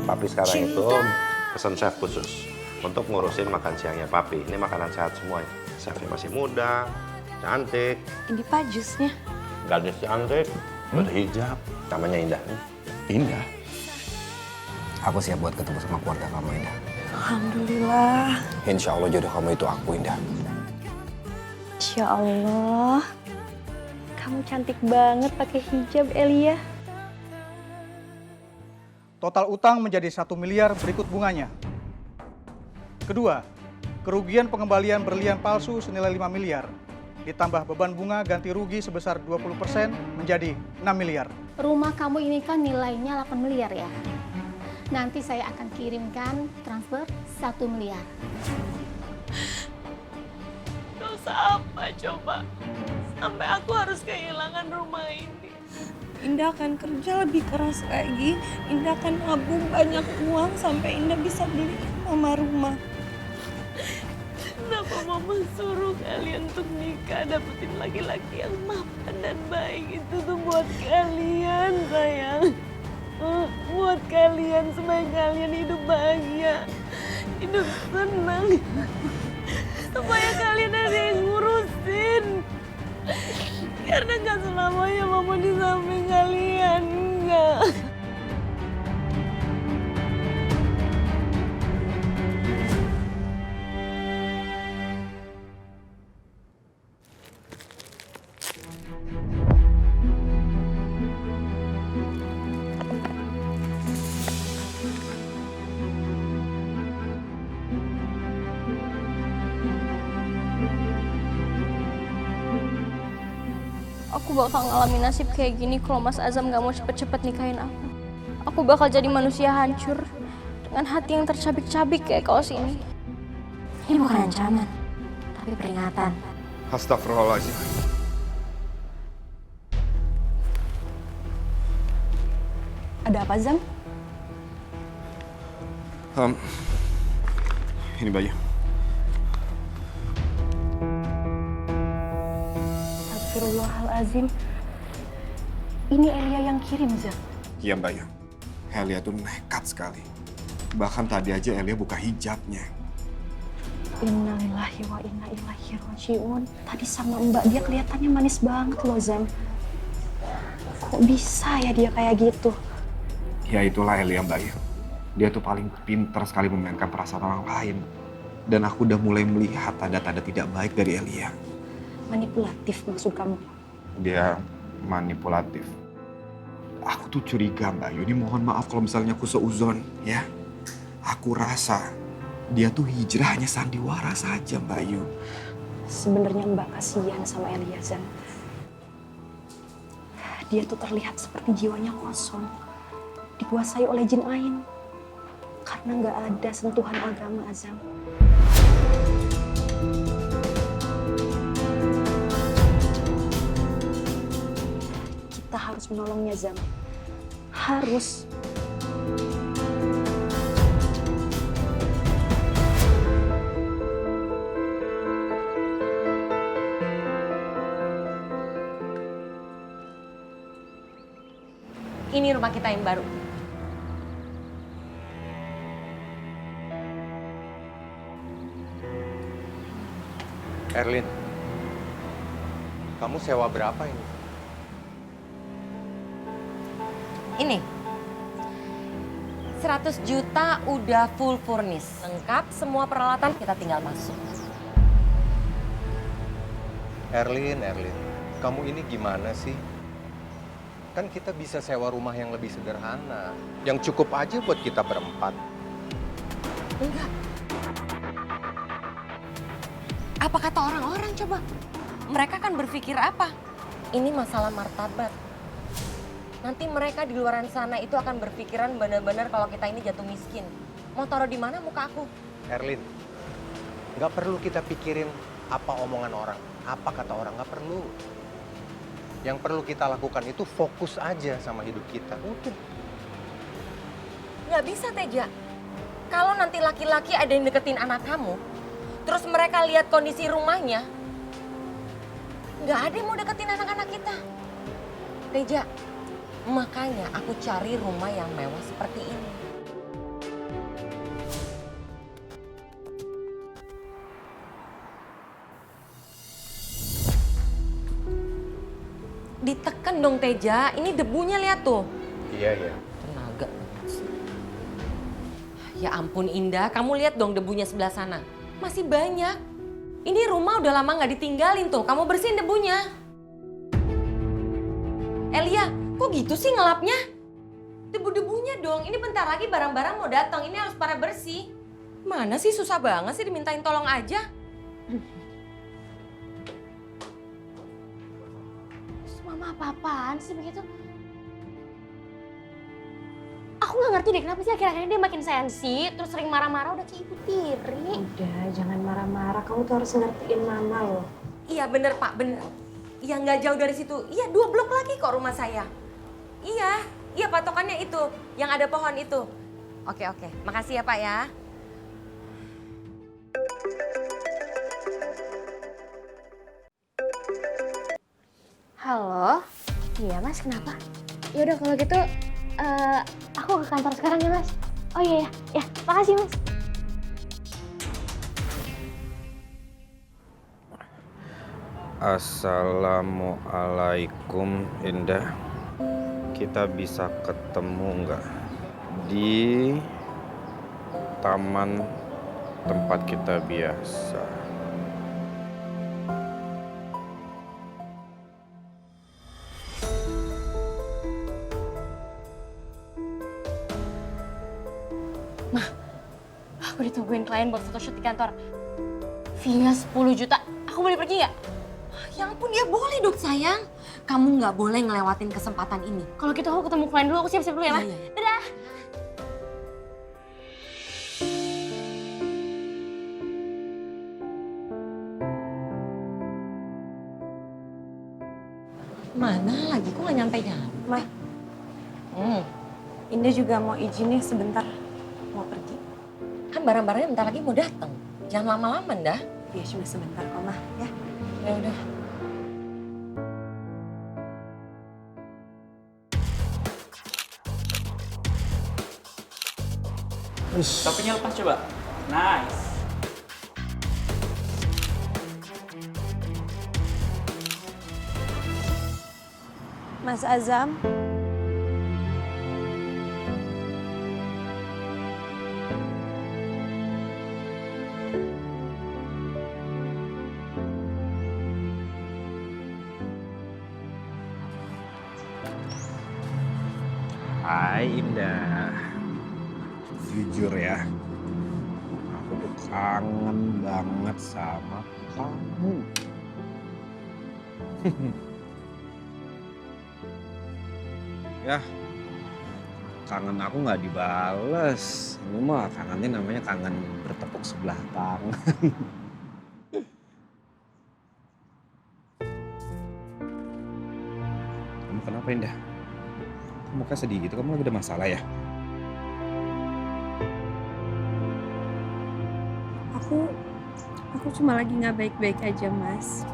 Papi sekarang itu pesan chef khusus untuk ngurusin makan siangnya Papi. Ini makanan sehat semuanya. Chefnya masih muda, cantik. Ini Pak jusnya. Gadis cantik, berhijab. Namanya Indah. Indah? Aku siap buat ketemu sama keluarga kamu, Indah. Alhamdulillah. Insya Allah jodoh kamu itu aku, Indah. Insya Allah. Kamu cantik banget pakai hijab, Elia. Total utang menjadi 1 miliar berikut bunganya. Kedua, kerugian pengembalian berlian palsu senilai 5 miliar. Ditambah beban bunga ganti rugi sebesar 20% menjadi 6 miliar. Rumah kamu ini kan nilainya 8 miliar ya. Nanti saya akan kirimkan transfer 1 miliar. Dosa apa coba? Sampai aku harus kehilangan rumah ini. Indah akan kerja lebih keras lagi. Indah akan nabung banyak uang sampai Indah bisa beli mama rumah. Kenapa mama suruh kalian untuk nikah, dapetin laki-laki yang mapan dan baik? Itu tuh buat kalian, sayang. Buat kalian, supaya kalian hidup bahagia, hidup senang. Supaya kalian ada yang ngurusin. Karena gak selamanya mama di samping kalian, enggak. Aku bakal ngalamin nasib kayak gini kalau Mas Azam gak mau cepet-cepet nikahin aku. Aku bakal jadi manusia hancur dengan hati yang tercabik-cabik kayak kaos ini. Ini bukan ancaman, tapi peringatan. Astagfirullahaladzim. Ada apa, Zam? Ini Bayu. Astagfirullahalazim. Ini Elia yang kirim, Zam. Iya Bayu. Elia tuh nekat sekali. Bahkan tadi aja Elia buka hijabnya. Innalillahi wa inna ilaihi raji'un. Tadi sama Mbak dia kelihatannya manis banget loh, Zam. Kok bisa ya dia kayak gitu? Ya itulah Elia Bayu. Dia tuh paling pintar sekali memainkan perasaan orang lain. Dan aku udah mulai melihat tanda-tanda tidak baik dari Elia. Manipulatif maksud kamu? Dia manipulatif. Aku tuh curiga Bayu, ini mohon maaf kalau misalnya aku seuzon ya. Aku rasa dia tuh hijrahnya sandiwara saja Bayu. Sebenarnya Mbak kasihan sama Elia, Zam. Dia tuh terlihat seperti jiwanya kosong, dikuasai oleh jin ain. Karena nggak ada sentuhan agama, Azam. Kita harus menolongnya, Zam. Harus. Ini rumah kita yang baru. Erlin, kamu sewa berapa ini? Ini 100 juta udah full furnish. Lengkap semua peralatan, kita tinggal masuk. Erlin, kamu ini gimana sih? Kan kita bisa sewa rumah yang lebih sederhana. Yang cukup aja buat kita berempat. Enggak. Apa kata orang-orang coba? Mereka kan berpikir apa? Ini masalah martabat. Nanti mereka di luaran sana itu akan berpikiran benar-benar kalau kita ini jatuh miskin. Mau taruh di mana muka aku? Erlin, nggak perlu kita pikirin apa omongan orang, apa kata orang, nggak perlu. Yang perlu kita lakukan itu fokus aja sama hidup kita. Udah. Nggak bisa, Teja. Kalau nanti laki-laki ada yang deketin anak kamu, terus mereka lihat kondisi rumahnya, nggak ada yang mau deketin anak-anak kita. Teja, makanya aku cari rumah yang mewah seperti ini. Ditekan dong Teja, ini debunya lihat tuh. Iya. Tenaga. Ya ampun Indah, kamu lihat dong debunya sebelah sana. Masih banyak. Ini rumah udah lama nggak ditinggalin tuh, kamu bersihin debunya. Elia, kok gitu sih ngelapnya? Debu-debunya dong, ini bentar lagi barang-barang mau datang, ini harus pada bersih. Mana sih susah banget sih dimintain tolong aja. Mama apa-apaan sih begitu? Aku nggak ngerti deh kenapa sih akhir-akhir ini dia makin sensi, terus sering marah-marah udah kayak ibu tiri. Udah, jangan marah-marah. Kamu tuh harus ngertiin mama loh. Iya bener Pak, bener. Iya nggak jauh dari situ. Iya 2 blok lagi kok rumah saya. Iya patokannya itu, yang ada pohon itu. Oke, makasih ya Pak ya. Halo? Iya mas, kenapa? Ya udah kalau gitu, aku ke kantor sekarang ya mas. Oh iya ya, makasih mas. Assalamualaikum Indah. Kita bisa ketemu nggak di taman tempat kita biasa? Aku ditungguin klien buat photoshoot di kantor. Fee-nya 10 juta. Aku boleh pergi nggak? Ya ampun, dia boleh dong sayang. Kamu nggak boleh ngelewatin kesempatan ini. Kalau gitu aku ketemu klien dulu, aku siap-siap dulu ya, Ma. Iya. Dadah! Mana lagi? Kok nggak nyampe-nyampe? Ma, Indah juga mau izin nih sebentar. Mau pergi. Kan barang-barangnya bentar lagi mau datang. Jangan lama-lama, dah. Ya cuma sebentar kok, Ma. Ya. Ya udah. Topinya lepas coba. Nice. Mas Azam. Hai Indah. Jujur ya, aku tuh kangen banget sama kamu. Ya, kangen aku nggak dibales. Ini mah kangennya namanya kangen bertepuk sebelah tangan. Kamu kenapa Indah? Kamu muka sedih gitu, kamu lagi ada masalah ya? Aku cuma lagi nggak baik-baik aja, Mas.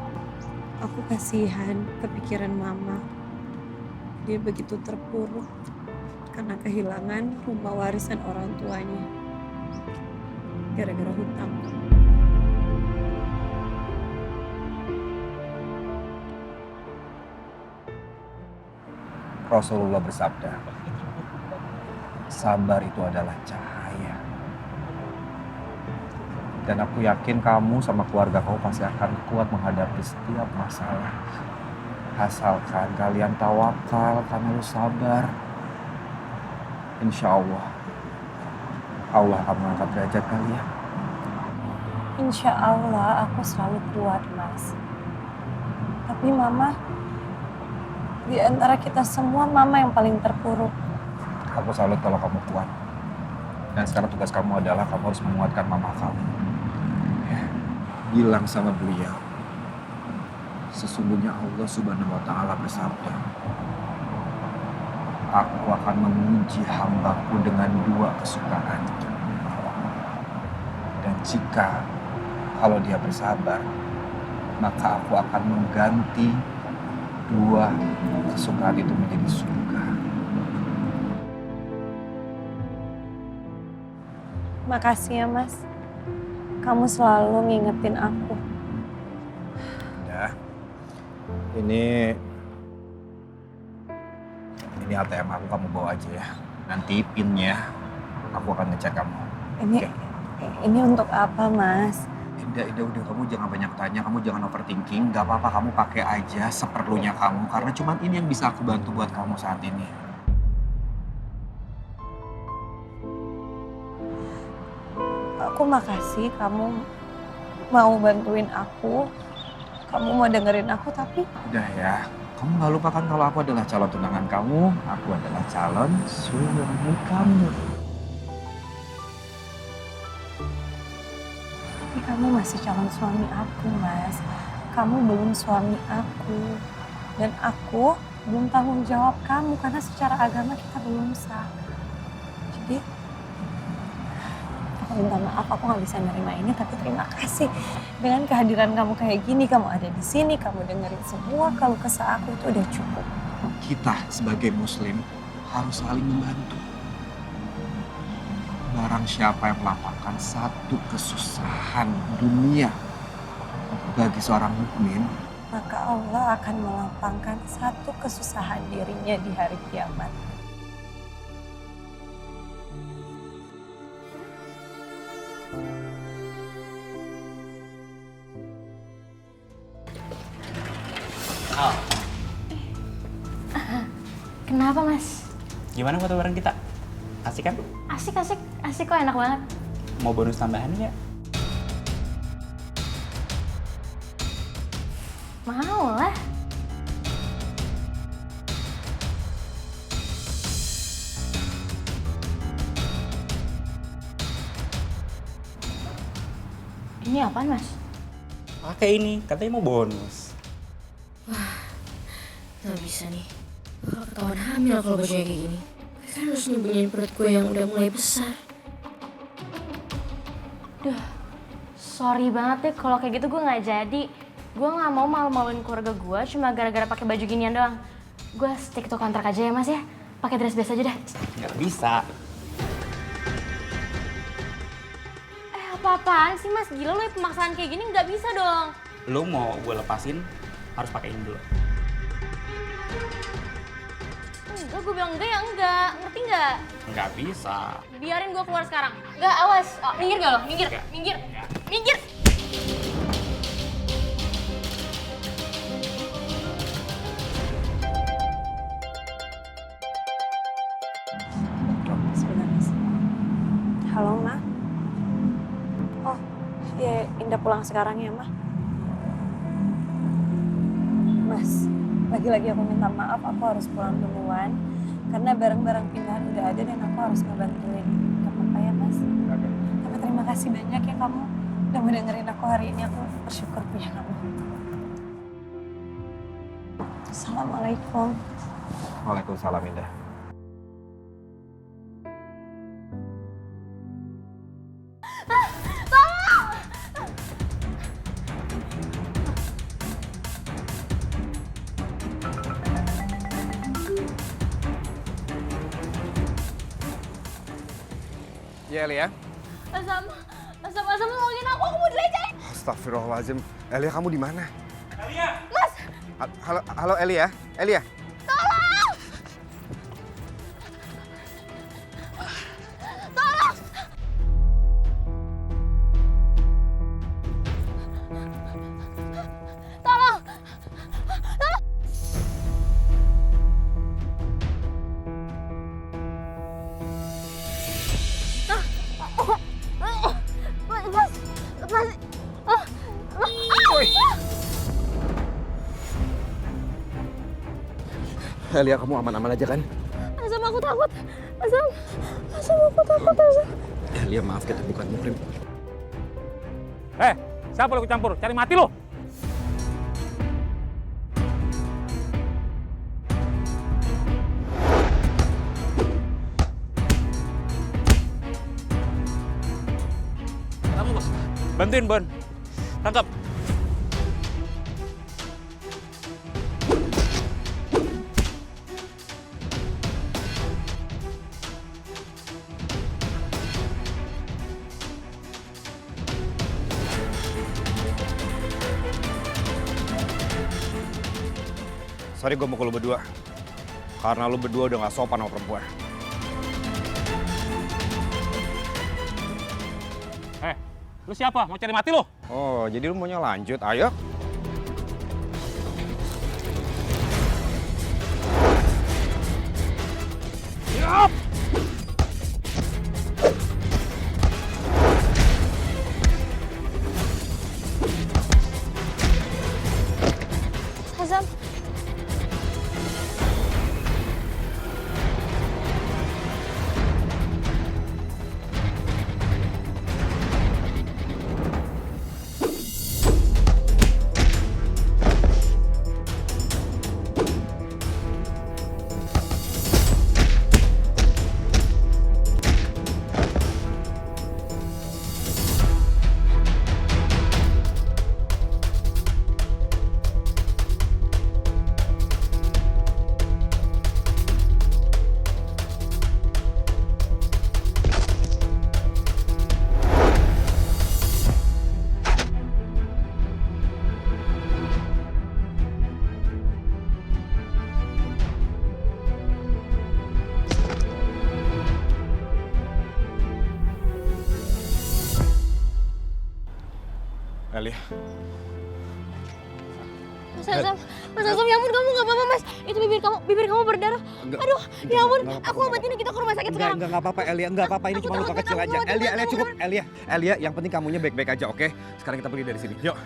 Aku kasihan kepikiran Mama. Dia begitu terpuruk karena kehilangan rumah warisan orang tuanya. Gara-gara hutang. Rasulullah bersabda, sabar itu adalah cahaya. Dan aku yakin kamu sama keluarga kamu pasti akan kuat menghadapi setiap masalah. Asalkan kalian tawakal, kamu sabar. Insya Allah, Allah akan mengangkat derajat kalian. Insya Allah aku selalu kuat, Mas. Tapi Mama, di antara kita semua Mama yang paling terpuruk. Aku salut kalau kamu kuat. Dan sekarang tugas kamu adalah kamu harus menguatkan mama kamu. Ya, bilang sama beliau, sesungguhnya Allah Subhanahu wa Ta'ala bersabda, aku akan menguji hambaku dengan 2 kesukaan. Jika kalau dia bersabar, maka aku akan mengganti 2 kesukaan itu menjadi surga. Makasih ya Mas. Kamu selalu ngingetin aku. Ya, ini ATM aku, kamu bawa aja ya. Nanti pinnya aku akan ngecek kamu. Ini untuk apa Mas? Udah, kamu jangan banyak tanya, kamu jangan overthinking. Gak apa-apa, kamu pakai aja seperlunya kamu. Karena cuman ini yang bisa aku bantu buat kamu saat ini. Aku makasih kamu mau bantuin aku. Kamu mau dengerin aku tapi... Udah ya, kamu gak lupa kan kalau aku adalah calon tunangan kamu. Aku adalah calon suami kamu. Tapi kamu masih calon suami aku, Mas. Kamu belum suami aku. Dan aku belum tanggung jawab kamu karena secara agama kita belum sah. Jadi, aku minta maaf, aku gak bisa nerima ini, tapi terima kasih. Dengan kehadiran kamu kayak gini, kamu ada di sini, kamu dengerin semua keluh kesah aku, itu udah cukup. Kita sebagai muslim harus saling membantu. Barang siapa yang melapangkan satu kesusahan dunia bagi seorang mukmin, maka Allah akan melapangkan satu kesusahan dirinya di hari kiamat. Kenapa Mas? Gimana foto bareng kita? Asik kan? Asik kok, enak banget. Mau bonus tambahan nggak? Mau lah. Ini apaan Mas? Pakai ini, katanya mau bonus. Gak bisa nih. Kalau ketahuan hamil kalau bajunya kayak gini. Gue kan harus nyembunyiin perut gue yang udah mulai besar. Duh, sorry banget deh kalau kayak gitu gue nggak jadi. Gue nggak mau malu-maluin keluarga gue cuma gara-gara pakai baju ginian doang. Gue stick to kontrak aja ya Mas ya. Pakai dress biasa aja dah. Nggak bisa. Apa-apaan sih Mas? Gila lo pemaksaan kayak gini nggak bisa dong. Lo mau gue lepasin, harus pakai ini dulu. Enggak, gue bilang enggak ya enggak. Ngerti nggak? Nggak bisa. Biarin gue keluar sekarang. Enggak, awas. Oh, minggir gak lo? Minggir. Enggak. Minggir. Minggir. Sebentar, Mas. Halo, Ma. Oh, ya Indah pulang sekarang ya, Ma. Mas, lagi-lagi aku minta maaf, aku harus pulang duluan. Karena barang-barang pindahan udah ada dan aku harus ngebantuin. Gak apa-apa ya, Mas? Tapi terima kasih banyak ya kamu udah mau dengerin aku hari ini. Aku bersyukur punya kamu. Assalamualaikum. Waalaikumsalam, Indah. Ya, Elia. Asam nolongin aku mau dilecehin. Astagfirullahaladzim. Elia, kamu di mana? Elia! Mas! Halo, Elia. Elia. Tolong! Tolong! Tolong! Elia, kamu aman-aman aja kan? Asam, aku takut. Asam, aku takut, Asam. Elia, maaf kita bukan muhrim. Siapa lo ikut campur? Cari mati lo! Kamu bos. Bantuin, Bon. Tangkap. Sorry gue mukul lu berdua. Karena lu berdua udah gak sopan sama perempuan. Lu siapa? Mau cari mati lu? Oh, jadi lu maunya lanjut? Ayo. Siap! Azam. Elia. Mas Azam, ya ampun kamu nggak apa-apa Mas. Itu bibir kamu berdarah. Aduh, ya ampun, aku obatin kita ke rumah sakit sekarang. Enggak apa-apa Elia, enggak apa-apa, ini cuma luka kecil aja. Elia cukup. Elia, yang penting kamunya baik-baik aja, oke? Sekarang kita pergi dari sini. Yuk.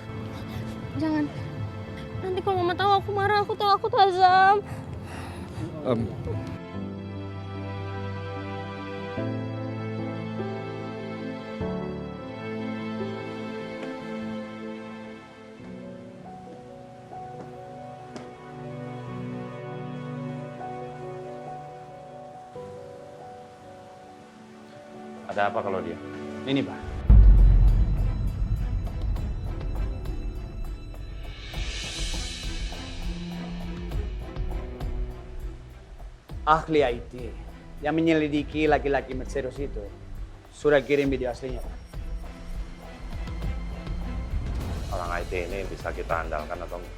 Jangan. Nanti kalau mama tahu aku marah, aku takut Azam. Ada apa kalau dia? Ini, Pak. Ahli IT yang menyelidiki laki-laki Mercedes itu sudah kirim video aslinya, Pak. Orang IT ini bisa kita andalkan atau enggak?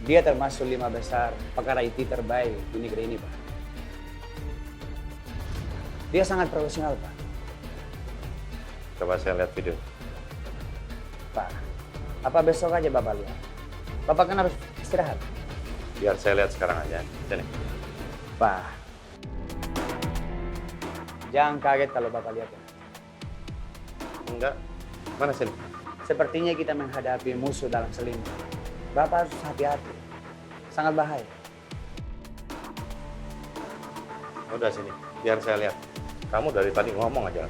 Dia termasuk 5 besar pakar IT terbaik di negeri ini, Pak. Dia sangat profesional, Pak. Coba saya lihat video. Pak, apa besok aja Bapak lihat? Bapak kan harus istirahat. Biar saya lihat sekarang aja. Sini. Pak, jangan kaget kalau Bapak lihat ya. Enggak. Mana sini? Sepertinya kita menghadapi musuh dalam selimut. Bapak harus hati-hati. Sangat bahaya. Udah sini. Biar saya lihat. Kamu dari tadi ngomong aja.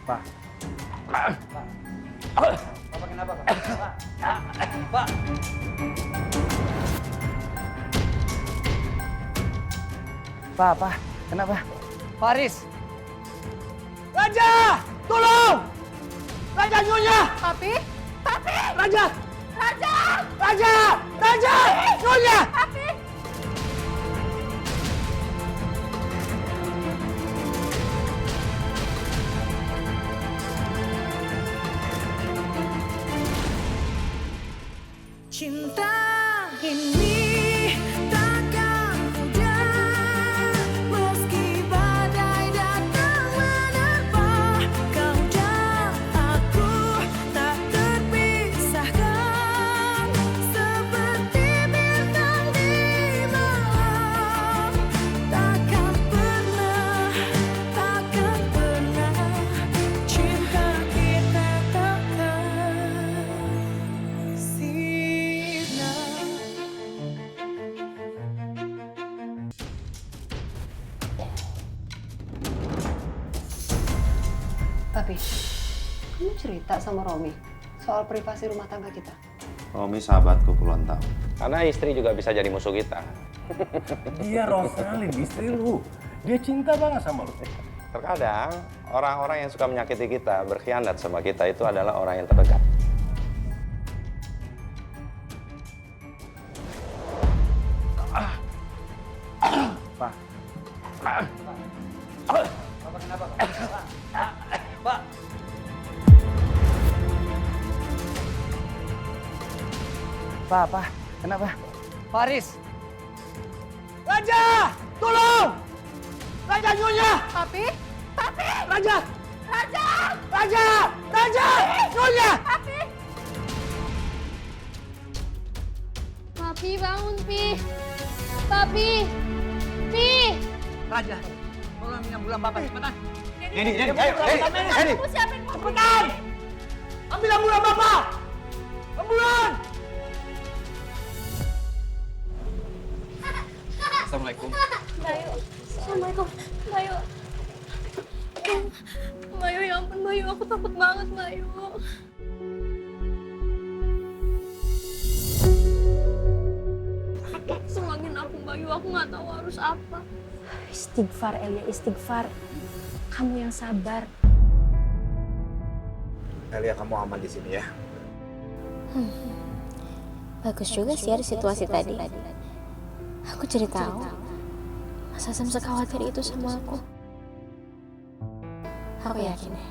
Pak. Bapak kenapa, Pak? Pak. Pak, kenapa? Faris. Raja, tolong! Raja Nyonya! Papi? Papi! Raja! Raja! Raja! Raja! Nyonya! Papi! Cinta ini takkan pudar meski badai datang menerpa. Kau dan aku tak terpisahkan seperti bintang di malam. Takkan pernah cinta kita takkan sirna. Papi, Kamu cerita sama Romi soal privasi rumah tangga kita? Romi sahabatku puluhan tahun. Karena istri juga bisa jadi musuh kita. Dia Rosalin, istri lu. Dia cinta banget sama lu. Terkadang, orang-orang yang suka menyakiti kita, berkhianat sama kita itu adalah orang yang terdekat. Pak. Bapak kenapa, Pak? Pak. Pak, kenapa? Faris. Raja, tolong! Raja Nyonya! Papi? Papi! Raja! Raja! Raja! Raja! Nyonya! Papi! Papi bangun, Pi. Papi! Pi! Raja, tolong ambil ambulan Bapak cepetan. Ini, ayo, Ini. Kamu siapin mobil. Cepetan! Ambil ambulan Bapak! Ambulan! Assalamualaikum. Bayu, Assalamualaikum. Bayu. Bayu, ya ampun Bayu, aku takut banget Bayu. Selangin aku Bayu, aku nggak tahu harus apa. Istighfar Elia, istighfar. Kamu yang sabar. Elia, kamu aman di sini ya. Bagus juga sih ada situasi tadi. Aku jadi tahu Mas Azam sekhawatir itu sama aku. Aku yakin deh,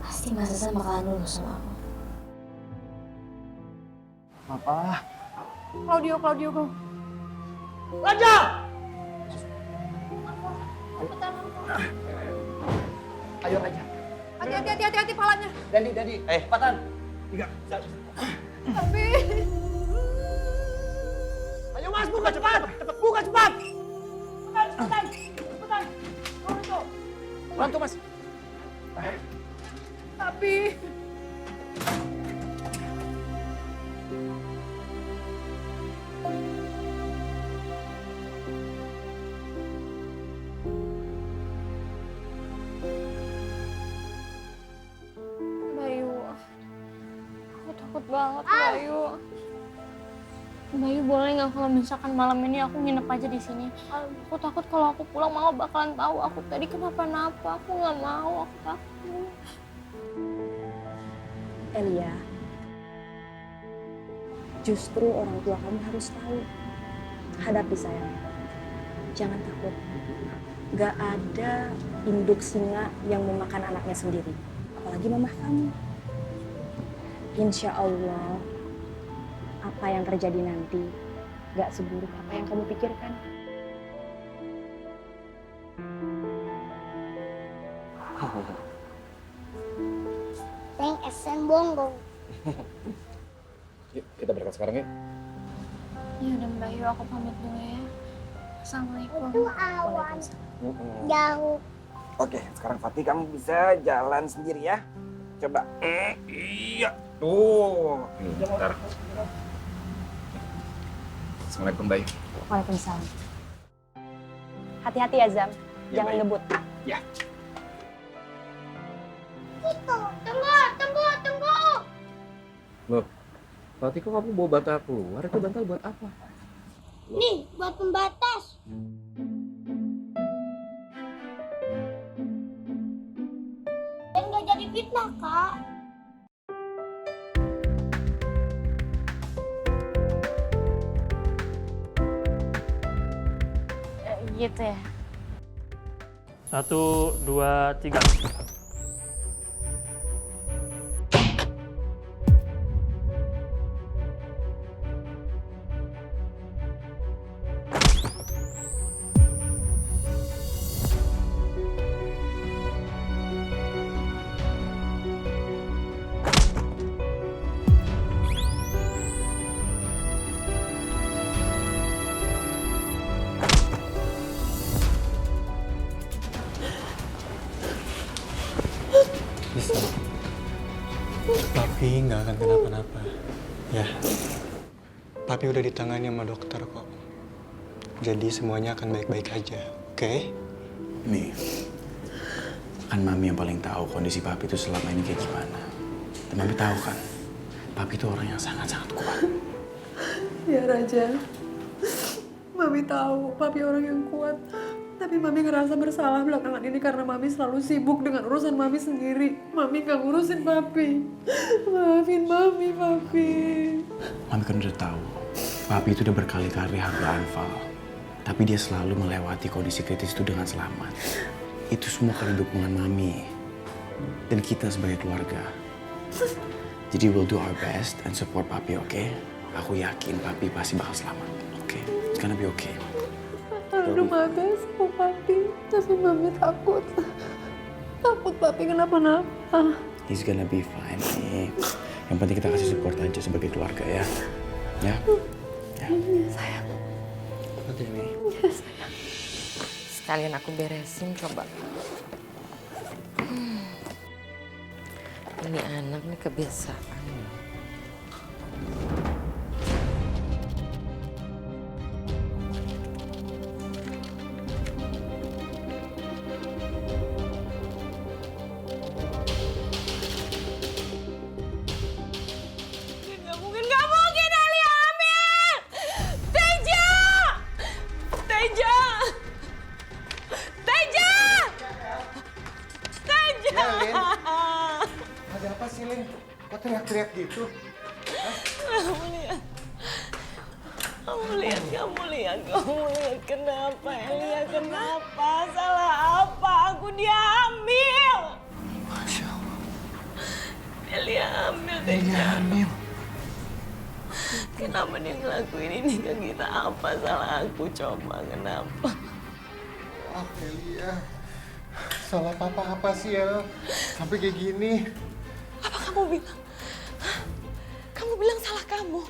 pasti Mas Azam bakalan lulus sama aku. Papa. Claudio. Raja! Ayo Raja. Hati-hati palanya. Dadi. Cepetan. 3. Papi. Ayo Mas, buka cepat. Buka cepat. Cepetan. Bantu Mas. Papi. Bayu, aku takut banget Bayu. Bayu boleh nggak kalau misalkan malam ini aku nginep aja di sini? Aku takut kalau aku pulang mama bakalan tahu aku tadi kenapa-napa. Aku nggak mau, aku takut. Elia, justru orang tua kamu harus tahu. Hadapi sayang. Jangan takut. Gak ada induk singa yang memakan anaknya sendiri. Apalagi mamah kamu. Insya Allah, apa yang terjadi nanti gak seburuk apa yang kamu pikirkan. Teng esen bonggong. Yuk, kita berangkat sekarang ya. Ya udah Bayu, aku pamit dulu ya. Assalamualaikum. Itu awan jauh. Oke, sekarang Fatih kamu bisa jalan sendiri ya. Coba. Iya. Tuh. Bentar. Assalamualaikum, Bayu. Waalaikumsalam. Hati-hati Azam, Ya, jangan baik. ngebut. Ya. Tunggu. Loh, Fatih kok kamu bawa bantal keluar? Itu bantal buat apa? Nih, buat pembatas. Dan nggak jadi fitnah, Kak. Gitu ya. 1, 2, 3. Bisa. Papi nggak akan kenapa-napa. Ya. Papi udah ditangani sama dokter kok. Jadi semuanya akan baik-baik aja, oke? Nih, Kan Mami yang paling tahu kondisi Papi itu selama ini kayak gimana. Dan Mami tahu kan, Papi itu orang yang sangat-sangat kuat. Ya Raja, Mami tahu Papi orang yang kuat. Tapi Mami ngerasa bersalah belakangan ini karena Mami selalu sibuk dengan urusan Mami sendiri. Mami gak ngurusin Papi. Maafin Mami, Papi. Mami kan udah tahu, Papi itu udah berkali-kali hampir anfal. Tapi dia selalu melewati kondisi kritis itu dengan selamat. Itu semua karena dukungan Mami. Dan kita sebagai keluarga. Jadi we'll do our best and support Papi, oke? Aku yakin Papi pasti bakal selamat, oke? It's gonna be okay. Aduh, Mami sama Papi. Tapi Mami takut. Takut Papi kenapa-napa. He's gonna be fine nih. Yang penting kita kasih support aja sebagai keluarga ya. Ya? Ya. Sayang. Dewi. Ya, sayang. Sekalian aku beresin coba. Ini anak nih kebiasaan. Nggak mungkin Alia hamil! Teja! Teja! Teja! Teja! Ya, Lin. Ada apa sih, Lin? Kok teriak-teriak gitu? Kamu lihat, kenapa Elia, kenapa? Salah apa? Aku dia hamil! Masya Allah. Elia hamil, Elia Teja. hamil. Kenapa dia ngelakuin ini ke kita? Apa salah aku? Coba, kenapa? Ah, Elia. Salah papa apa sih ya? Sampai kayak gini. Apa kamu bilang? Hah? Kamu bilang salah kamu?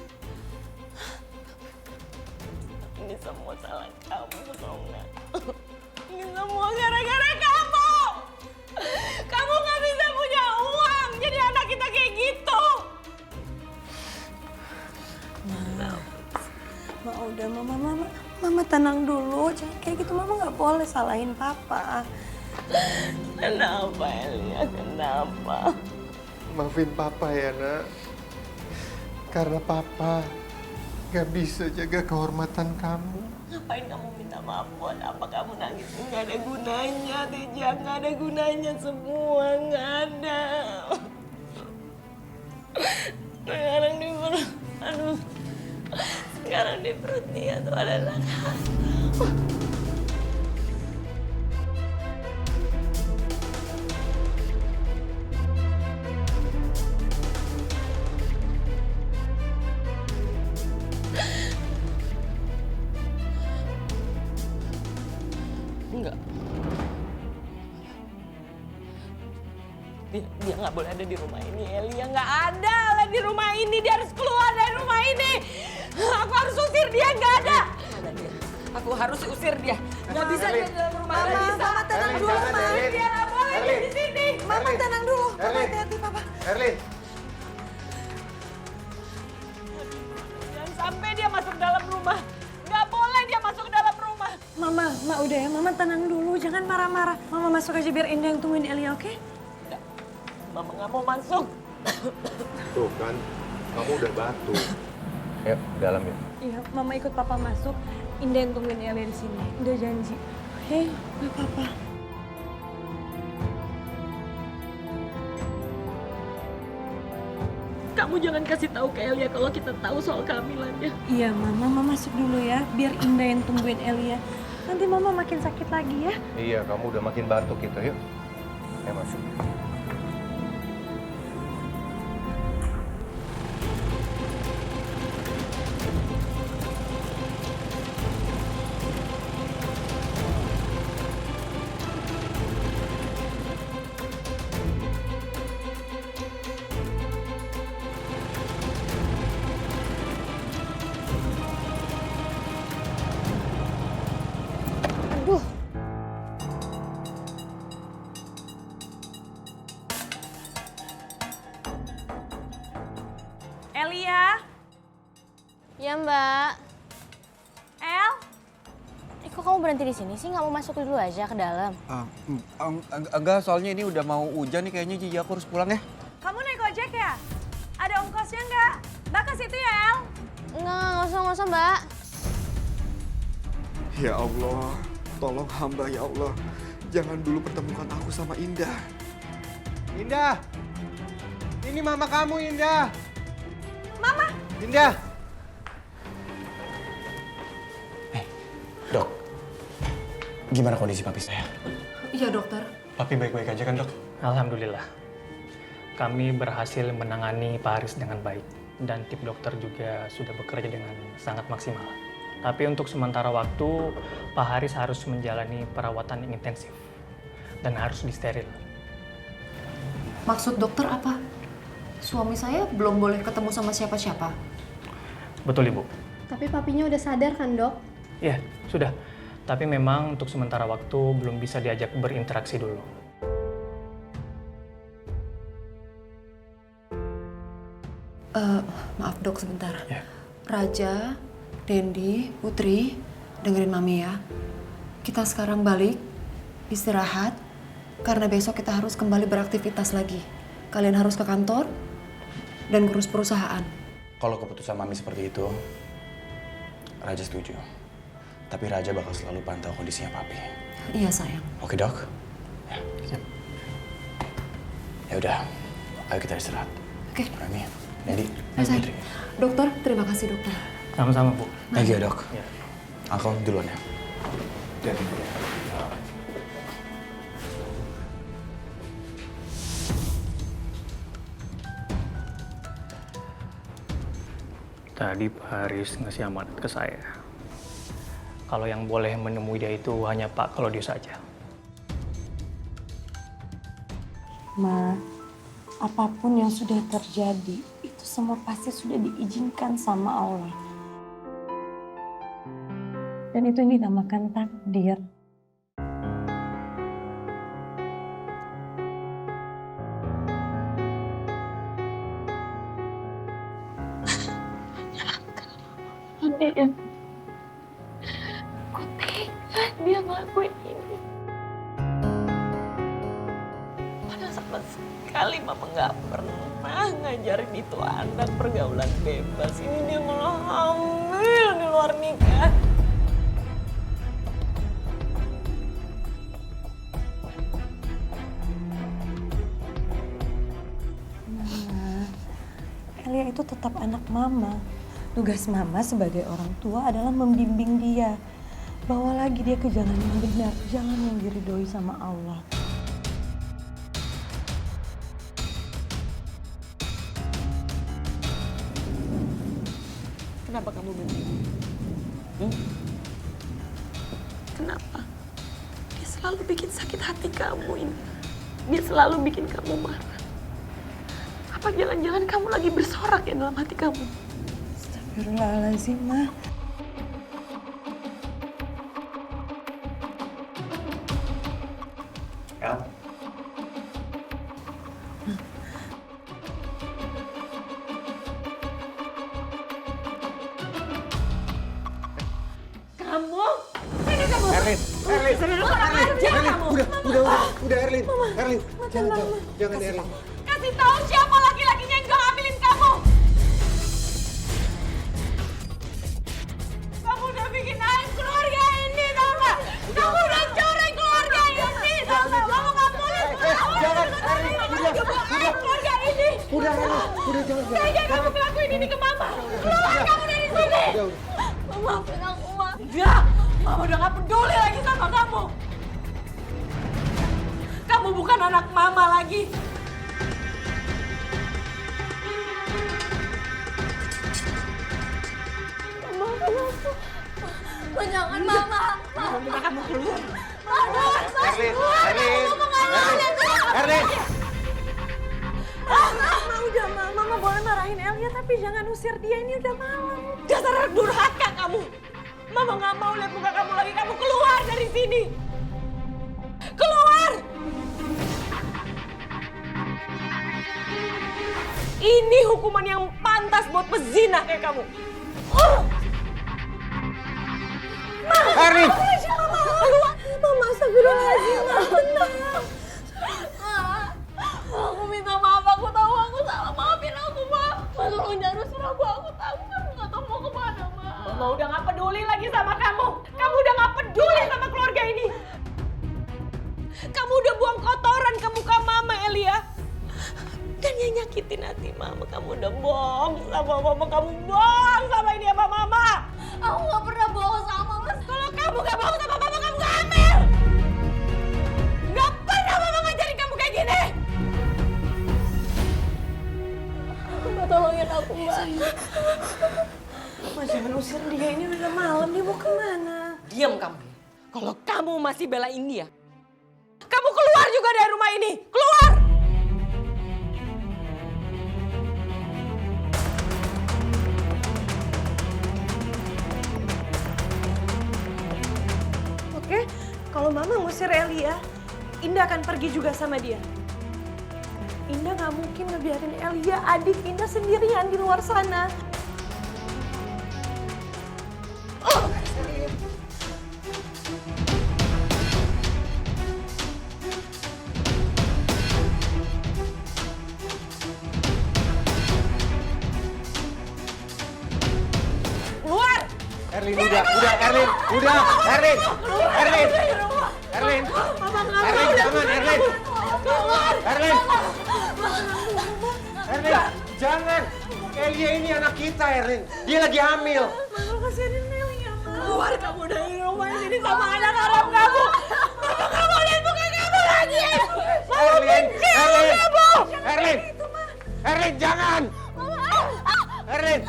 Ini semua salah kamu, Rona. Ini semua gara-gara kamu! Kamu nggak bisa punya uang, jadi anak kita kayak gitu! Ma, udah Mama tenang dulu. Jangan kayak gitu, Mama nggak boleh salahin Papa. Kenapa, Elia? Kenapa? Maafin papa ya, Nak. Karena papa gak bisa jaga kehormatan kamu. Ngapain kamu minta maaf buat apa? Kamu nangis nggak ada gunanya, Teja. Nggak ada gunanya semua, nggak ada. Sekarang di perut, aduh. Sekarang di perut dia tuh ada anak. Enggak. Dia nggak boleh ada di rumah ini, Elia. Nggak ada lah di rumah ini. Dia harus keluar dari rumah ini. Aku harus usir dia, nggak ada. Ada dia. Aku harus usir dia. Nggak bisa dia di dalam rumah. Mama tenang dulu, Ma. Dia nggak boleh di sini. Mama tenang dulu. Papa hati-hati, Papa. Erlin. Jangan sampai dia masuk dalam rumah. Nggak boleh dia masuk ke dalam rumah. Mama udah ya, Mama tenang dulu. Jangan marah-marah. Mama masuk aja biar Indah yang tungguin Elia, oke? Mama nggak mau masuk. Tuh kan, kamu udah batuk. Yuk, dalam ya. Iya, Mama ikut Papa masuk. Indah yang tungguin Elia di sini. Udah janji. Oke, nggak apa-apa. Kamu jangan kasih tahu ke Elia kalau kita tahu soal kehamilannya. Iya, Mama masuk dulu ya. Biar Indah yang tungguin Elia. Nanti Mama makin sakit lagi ya. Iya, kamu udah makin batuk gitu. Yuk, ya masuk. Aduh. Elia? Ya, Mbak. El? Kok kamu berhenti di sini sih? Nggak mau masuk dulu aja ke dalam? Enggak, soalnya ini udah mau hujan nih kayaknya, jadi aku harus pulang ya. Kamu naik ojek ya? Ada ongkosnya nggak? Mbak ke situ ya, El? Nggak usah Mbak. Ya Allah, tolong hamba ya Allah. Jangan dulu pertemukan aku sama Indah. Indah! Ini mama kamu, Indah! Mama! Indah! Dok, gimana kondisi papi saya? Iya dokter. Papi baik-baik aja kan, Dok? Alhamdulillah. Kami berhasil menangani Pak Haris dengan baik. Dan tim dokter juga sudah bekerja dengan sangat maksimal. Tapi untuk sementara waktu, Pak Haris harus menjalani perawatan yang intensif. Dan harus disteril. Maksud dokter apa? Suami saya belum boleh ketemu sama siapa-siapa. Betul, Ibu. Tapi papinya udah sadar kan, Dok? Ya, sudah. Tapi memang untuk sementara waktu belum bisa diajak berinteraksi dulu. Maaf dok sebentar. Raja, Dendi, Putri, dengerin Mami ya. Kita sekarang balik, istirahat, karena besok kita harus kembali beraktivitas lagi. Kalian harus ke kantor dan ngurus perusahaan. Kalau keputusan Mami seperti itu, Raja setuju. Tapi Raja bakal selalu pantau kondisinya papi. Iya sayang. Oke dok? Ya. Ya udah, ayo kita istirahat. Oke. Mami, Dendi, Sayang. Putri. Dokter, terima kasih dokter. Sama-sama, Bu. Thank you, Dok. Ya. Aku duluan ya. Tadi Pak Haris ngasih amanat ke saya. Kalau yang boleh menemui dia itu hanya Pak Claudio saja. Ma, apapun yang sudah terjadi, itu semua pasti sudah diizinkan sama Allah. Dan itu yang dinamakan takdir. Ada yang kok tega dia ngelakuin ini. Padahal sama sekali mama nggak pernah ngajarin itu anak pergaulan bebas. Ini dia malah hamil di luar nikah. Mama, Elia itu tetap anak mama. Tugas mama sebagai orang tua adalah membimbing dia. Bawa lagi dia ke jalan yang benar, jalan yang diridhoi sama Allah. Kenapa kamu benci? Kenapa? Dia selalu bikin sakit hati kamu ini. Dia selalu bikin kamu marah. Apa jangan-jangan kamu lagi bersorak ya dalam hati kamu? Astagfirullahaladzim, Ma. El? Kamu? Mana kamu? Erlin, udah Erlin. Erlin, jangan Erlin. Kasih tahu siapa laki-lakinya yang gak ngambilin kamu. Kamu udah bikin aib keluarga ini, tau gak? Kamu udah coreng keluarga ini, tau gak? Kamu gak boleh Jangan, Erlin, aib keluarga ini. Udah jangan. Tega kamu ngelakuin ini ke mama. Keluar kamu dari sini. Maafin aku, Ma. Enggak, mama udah gak peduli lagi sama kamu. Kamu bukan anak mama lagi. Maafin aku. Ma, jangan, Mama. Mama, kamu keluar. Erlin. Mama, udah, Mama boleh marahin Elia, tapi jangan usir dia, ini udah malam. Dasar durhaka kamu. Mama gak mau lihat muka kamu lagi, kamu keluar dari sini. Keluar! Ini hukuman yang pantas buat pezina kayak kamu. Erlin! Mama, astagfirullahaladzim, aku minta maaf, aku tahu aku salah, maafin aku, Ma. Tolong jangan usir aku tahu kamu nggak tahu mau kemana, Ma. Mama udah gak peduli lagi sama kamu. Kamu udah gak peduli sama keluarga ini. Kamu udah buang kotoran ke muka Mama, Elia. Dan yang nyakitin hati Mama, kamu udah bohong sama Mama. Kamu bohong sama ini sama Mama. Aku nggak pernah bohong sama Mama. Kalau kamu gak bohong sama Mama, kamu gak hamil. Gak pernah Mama ngajarin kamu kayak gini. Mbak, tolongin aku, Mbak. Mama jangan usir dia, ini udah malam, dia mau kemana? Diam kamu. Kalau kamu masih belain dia, kamu keluar juga dari rumah ini. Keluar! Oke, kalau Mama ngusir Elia, Indah akan pergi juga sama dia. Indah gak mungkin ngebiarin Elia, adik Indah sendirian di luar sana. Keluar! Erlin, udah, Erlin, udah, Erlin, Erlin, Erlin, Erlin, jangan, Erlin, Erlin, Erlin, jangan, Elia ini anak kita, Erlin, dia lagi hamil. Mama kasihanin Elia, Ma. Keluar kamu dari rumah ini sama anak haram kamu. Mama gak mau lihat muka kamu lagi. Mama Erlin, benci Erlin, kamu. Erlin, Erlin, jangan, Erlin.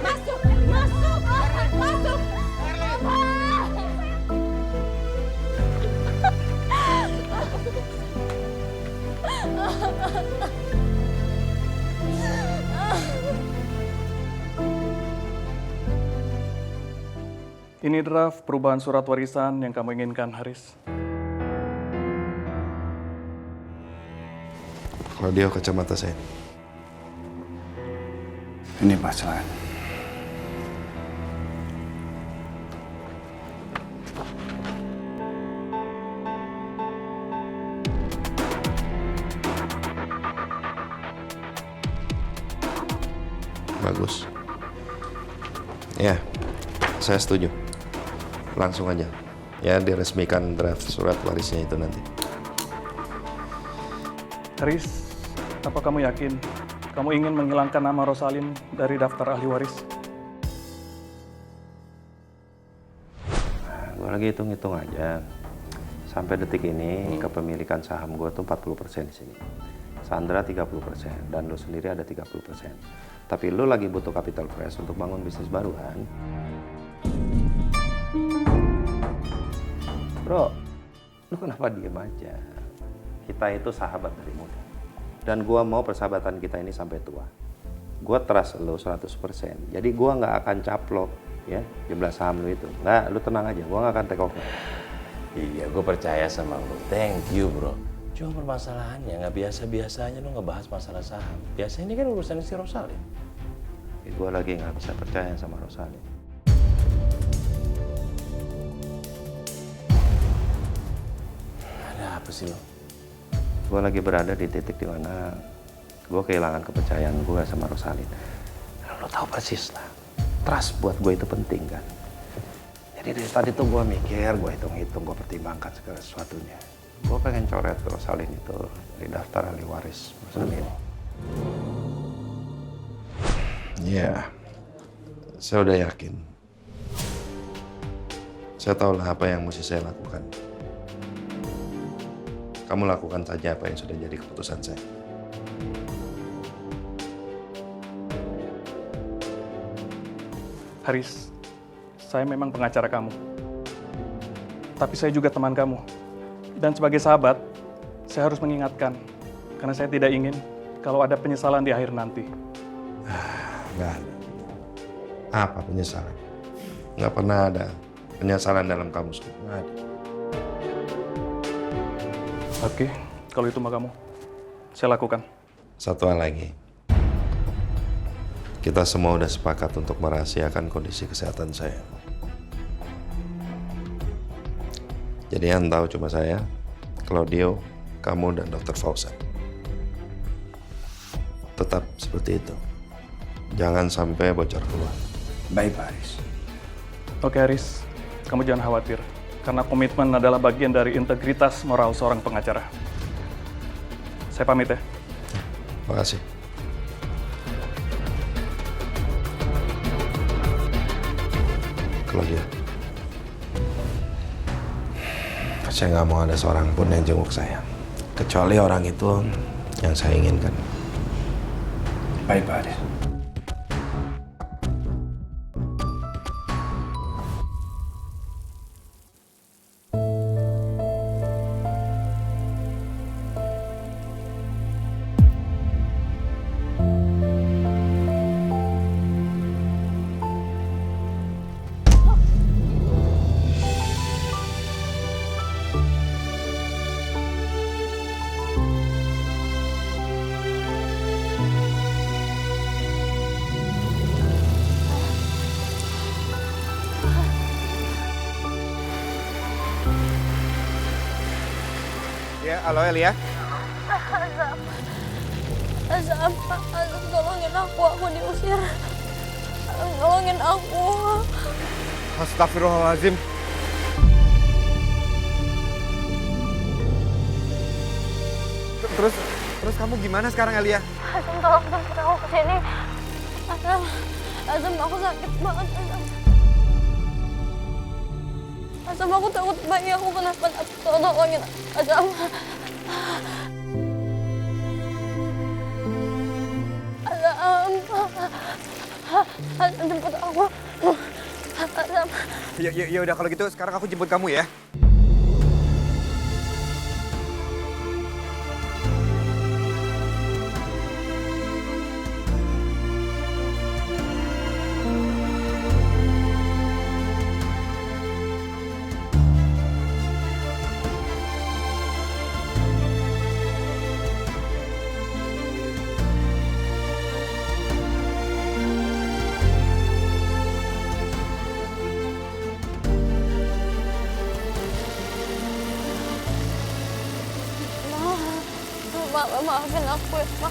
Masuk, masuk. Ini draft perubahan surat warisan yang kamu inginkan, Haris. Claudio, kacamata saya. Ini Pak Selain. Bagus. Ya, saya setuju. Langsung aja. Ya, diresmikan draft surat warisnya itu nanti. Haris, apa kamu yakin kamu ingin menghilangkan nama Rosalin dari daftar ahli waris? Gue lagi hitung-hitung aja. Sampai detik ini kepemilikan saham gue tuh 40% di sini. Sandra 30% dan lo sendiri ada 30%. Tapi lo lagi butuh capital fresh untuk bangun bisnis baru kan? Bro, lo kenapa diem aja? Kita itu sahabat dari muda. Dan gua mau persahabatan kita ini sampai tua. Gua trust lo 100%. Jadi gua nggak akan caplok ya jumlah saham lo itu. Nggak, lo tenang aja. Gua nggak akan take over. Iya, gue percaya sama lo. Thank you, bro. Cuma permasalahannya nggak biasa-biasanya lo ngebahas masalah saham. Biasanya ini kan urusan si Rosalin. Gue lagi nggak bisa percaya sama Rosalin. Ada apa sih lo? Gue lagi berada di titik dimana gue kehilangan kepercayaan gue sama Rosalin. Lo tahu persis lah, trust buat gue itu penting kan. Jadi dari tadi tuh gue mikir, gue hitung-hitung, gue pertimbangkan segala sesuatunya. Gue pengen coret Rosalin itu di daftar ahli waris perusahaan ini. Iya, saya udah yakin. Saya tahu lah apa yang mesti saya lakukan. Kamu lakukan saja apa yang sudah jadi keputusan saya. Haris, saya memang pengacara kamu. Tapi saya juga teman kamu. Dan sebagai sahabat, saya harus mengingatkan. Karena saya tidak ingin kalau ada penyesalan di akhir nanti. Nggak ada. Apa penyesalan? Nggak pernah ada penyesalan dalam kamusku. Nggak ada. Oke, kalau itu mah kamu, saya lakukan. Satu hal lagi. Kita semua udah sepakat untuk merahasiakan kondisi kesehatan saya. Jadi yang tahu cuma saya, Claudio, kamu, dan Dr. Fauzan. Tetap seperti itu. Jangan sampai bocor keluar. Baik, Pak Haris. Oke, Haris. Kamu jangan khawatir. Karena komitmen adalah bagian dari integritas moral seorang pengacara. Saya pamit ya. Makasih. Claudia. Saya nggak mau ada seorang pun yang jenguk saya. Kecuali orang itu yang saya inginkan. Baik, Pak Haris. Ya, halo Elia. Azam, tolongin aku diusir. Tolongin aku. Astagfirullahaladzim. Terus kamu gimana sekarang Elia? Azam, tolong jemput aku ke sini. Azam, aku sakit banget, Azam. Azam, aku takut bayi aku kenapa. Tolongin, Azam. Azam, jemput aku. Azam. Ya udah kalau gitu sekarang aku jemput kamu ya. Maafin aku ya, Ma.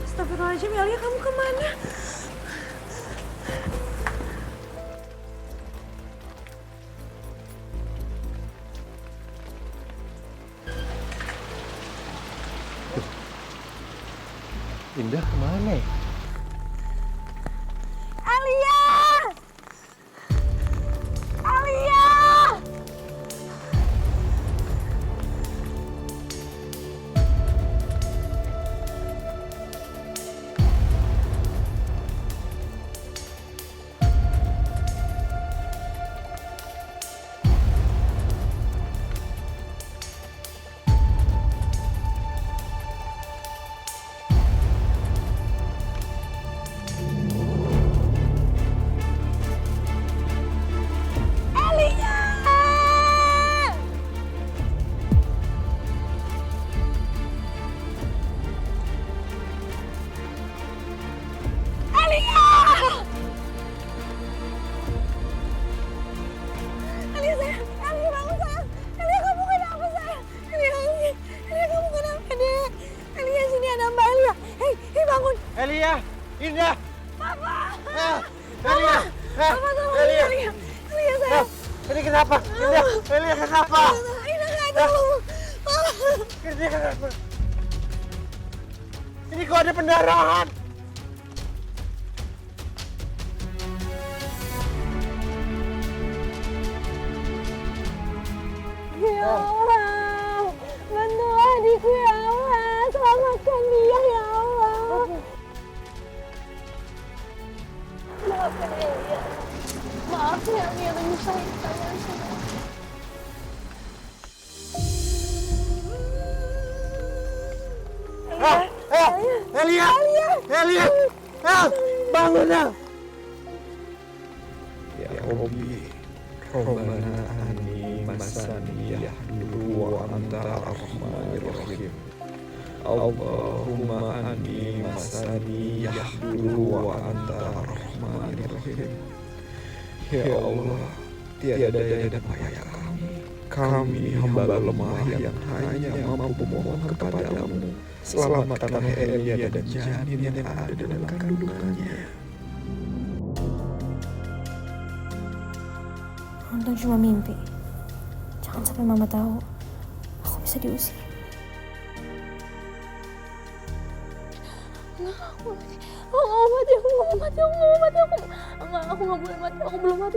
Astagfirullahaladzim, Elia, kamu kemana? Indah kemana ya? Alia! Alia! Elia, Indah. Papa. Elia. Papa, tolong Elia. Elia. Elia, sayang. Ini kenapa? Indah. Elia kenapa? Indah nggak ada. Ini kenapa? Ini kok ada pendarahan? Ya Allah, bantu adikku ya Allah, selamatkan dia ya Allah. Maafkan Elia, maaf ya Elia menyusahin kalian semua. Elia, Elia, bangun dong. Ya Rabbi Rabbana ani masani yahduru wa anta arrahmanir rahim. Allahumma ani masani yahduru wa anta arrahmanir rahim. Ya Allah, tiada daya dan upaya kami hamba lemah yang hanya mampu memohon kepadamu. Selamatkanlah Elia dan janin yang ada dalam kandungannya. Untung cuma mimpi. Jangan sampai mama tahu. Aku bisa diusir. Enggak, aku mau mati, aku nggak boleh mati, aku belum mati.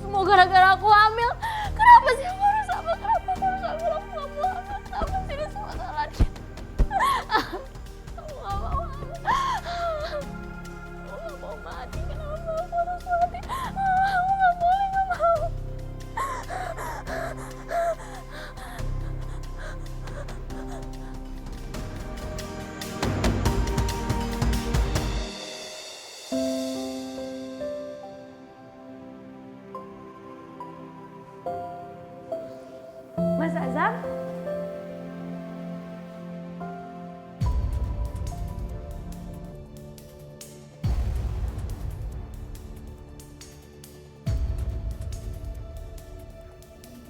Semua gara-gara aku hamil. Kenapa sih aku harus hamil? Kenapa aku harus hamil? Aku nggak mau hamil. Kenapa sih ini semua salah dia? Aku nggak mau hamil. Aku nggak mau mati. Kenapa aku harus mati? Aku nggak boleh, nggak mau. Mas Azam?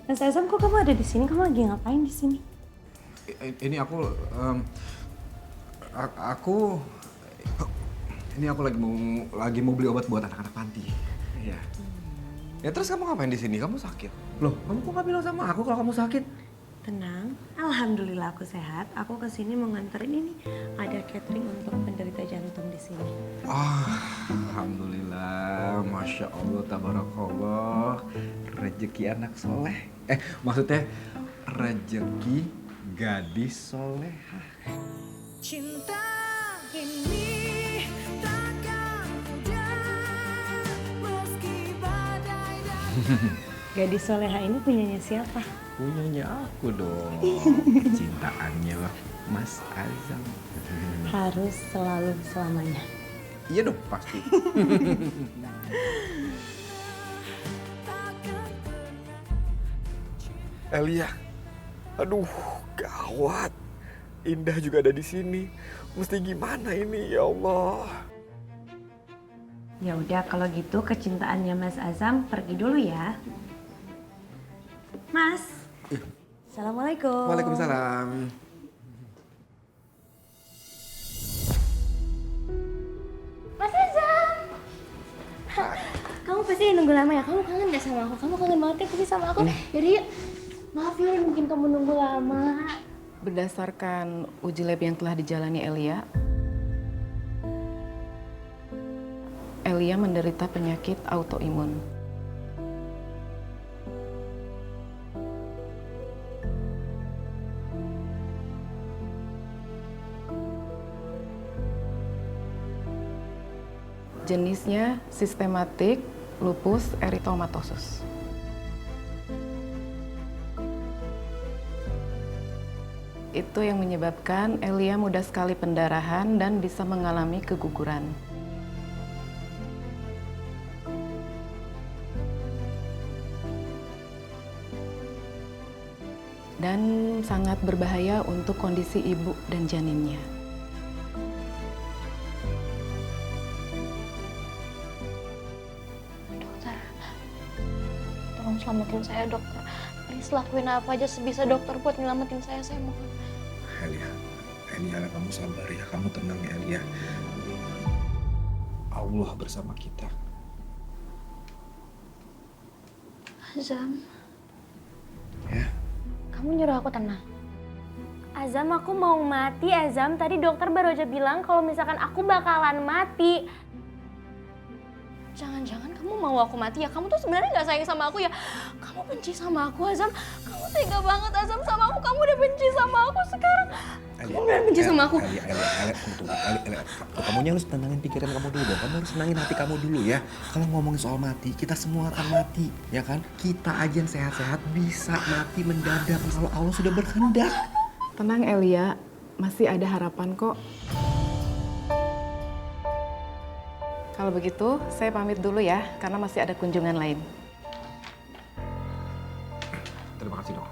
Mas Azam, kok kamu ada di sini? Kamu lagi ngapain di sini? Ini aku lagi mau beli obat buat anak-anak panti. Iya. Ya terus kamu ngapain di sini? Kamu sakit? Loh, kamu kok nggak bilang sama aku kalau kamu sakit? Tenang, alhamdulillah aku sehat. Aku kesini mau nganterin ini. Ada catering untuk penderita jantung di sini. Alhamdulillah, masya Allah, tabarakallah. Rezeki anak soleh. Maksudnya rezeki gadis solehah. Cinta ini takkan mudah meski badai dan Gadis soleha ini punyanya siapa? Punyanya aku dong. Kecintaannya Mas Azam. Harus selalu selamanya. Iya dong, pasti. Elia, aduh, gawat. Indah juga ada di sini. Mesti gimana ini, ya Allah? Ya udah, kalau gitu kecintaannya Mas Azam pergi dulu ya. Mas. Assalamualaikum. Waalaikumsalam. Mas Azam! Kamu pasti nunggu lama ya? Kamu kangen gak sama aku? Kamu kangen banget ya pasti sama aku? Yaudah yuk. Maaf ya mungkin kamu nunggu lama. Berdasarkan uji lab yang telah dijalani Elia menderita penyakit autoimun. Jenisnya sistematik lupus eritomatosus. Itu yang menyebabkan Elia mudah sekali pendarahan dan bisa mengalami keguguran. Dan sangat berbahaya untuk kondisi ibu dan janinnya. Dokter, tolong selamatin saya dokter. Please lakuin apa aja sebisa dokter buat nyelamatin saya mohon. Elia, kamu sabar ya, kamu tenang ya Elia. Allah bersama kita. Azam. Ya. Kamu nyuruh aku tenang. Azam, aku mau mati, Azam. Tadi dokter baru aja bilang kalau misalkan aku bakalan mati. Jangan-jangan kamu mau aku mati ya? Kamu tuh sebenarnya nggak sayang sama aku ya? Kamu benci sama aku, Azam. Kamu tega banget, Azam, sama aku. Kamu udah benci sama aku sekarang. Kamu benci sama aku. Kamunya harus tenangin pikiran kamu dulu dong. Kamu harus tenangin hati kamu dulu ya. Kalau ngomongin soal mati, kita semua akan mati, ya kan? Kita aja yang sehat-sehat bisa mati mendadak kalau Allah sudah berkehendak. Tenang Elia, masih ada harapan kok. Kalau begitu, saya pamit dulu ya, karena masih ada kunjungan lain. Terima kasih dok.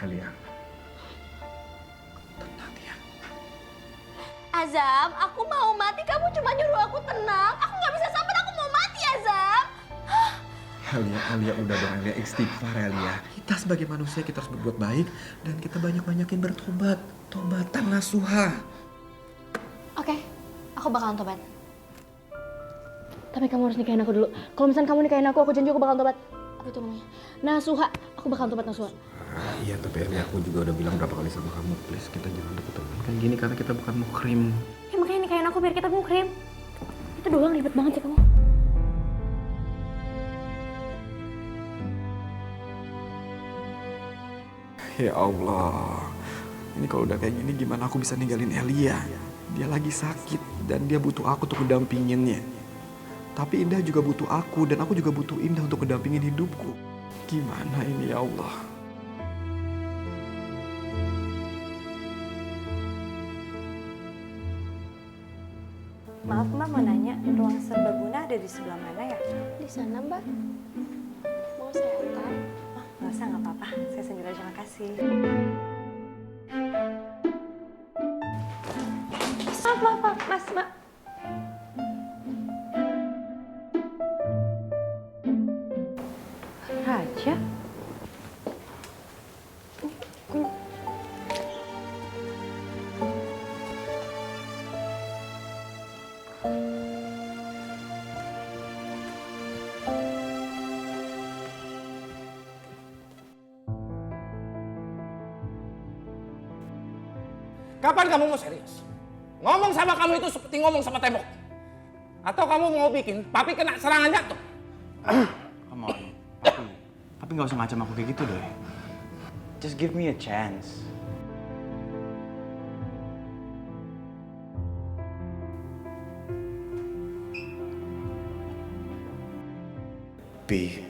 Alia. Azam, aku mau mati. Kamu cuma nyuruh aku tenang. Aku nggak bisa sabar. Aku mau mati, Azam. Alia udah dong Alia, istighfar Alia. Kita sebagai manusia kita harus berbuat baik dan kita banyak-banyakin bertobat. Tobatan nasuha. Oke, aku bakalan tobat. Tapi kamu harus nikahin aku dulu. Kalau misalnya kamu nikahin aku janji aku bakalan tobat. Apa itu namanya? Nasuha. Aku bakalan tobat nasuha. Iya, tapi Alia aku juga udah bilang berapa kali sama kamu, please kita jangan deket-deketan kayak gini karena kita bukan muhrim. Ya makanya nikahin aku biar kita muhrim. Itu doang ribet banget sih kamu. Ya Allah, ini kalau udah kayak gini gimana aku bisa ninggalin Elia? Dia lagi sakit dan dia butuh aku untuk mendampinginnya. Tapi Indah juga butuh aku dan aku juga butuh Indah untuk mendampingin hidupku. Gimana ini ya Allah? Maaf Mbak, mau nanya, ruang serbaguna ada di sebelah mana ya? Di sana, Mbak. Mau saya antar? Oh, nggak usah, nggak apa-apa. Saya sendiri aja, makasih. Maaf, Mas, Mbak. Raja? Kapan kamu mau serius? Ngomong sama kamu itu seperti ngomong sama tembok. Atau kamu mau bikin papi kena serangan jantung? Come on, Papi nggak usah ngacam aku kayak gitu deh. Just give me a chance. Pi,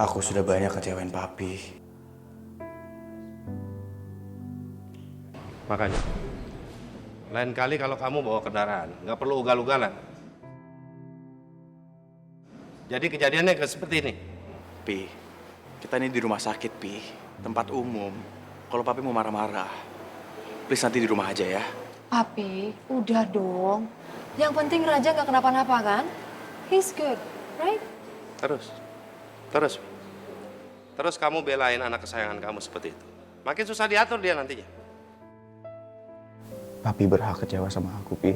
aku sudah banyak kecewain Papi. Makanya, lain kali kalau kamu bawa kendaraan, nggak perlu ugal-ugalan. Jadi kejadiannya kayak seperti ini. Pi, kita ini di rumah sakit, Pi. Tempat umum. Kalau Papi mau marah-marah, please nanti di rumah aja ya. Papi, udah dong. Yang penting Raja nggak kenapa-napa kan? He's good, right? Terus kamu belain anak kesayangan kamu seperti itu. Makin susah diatur dia nantinya. Papi berhak kecewa sama aku, Pi.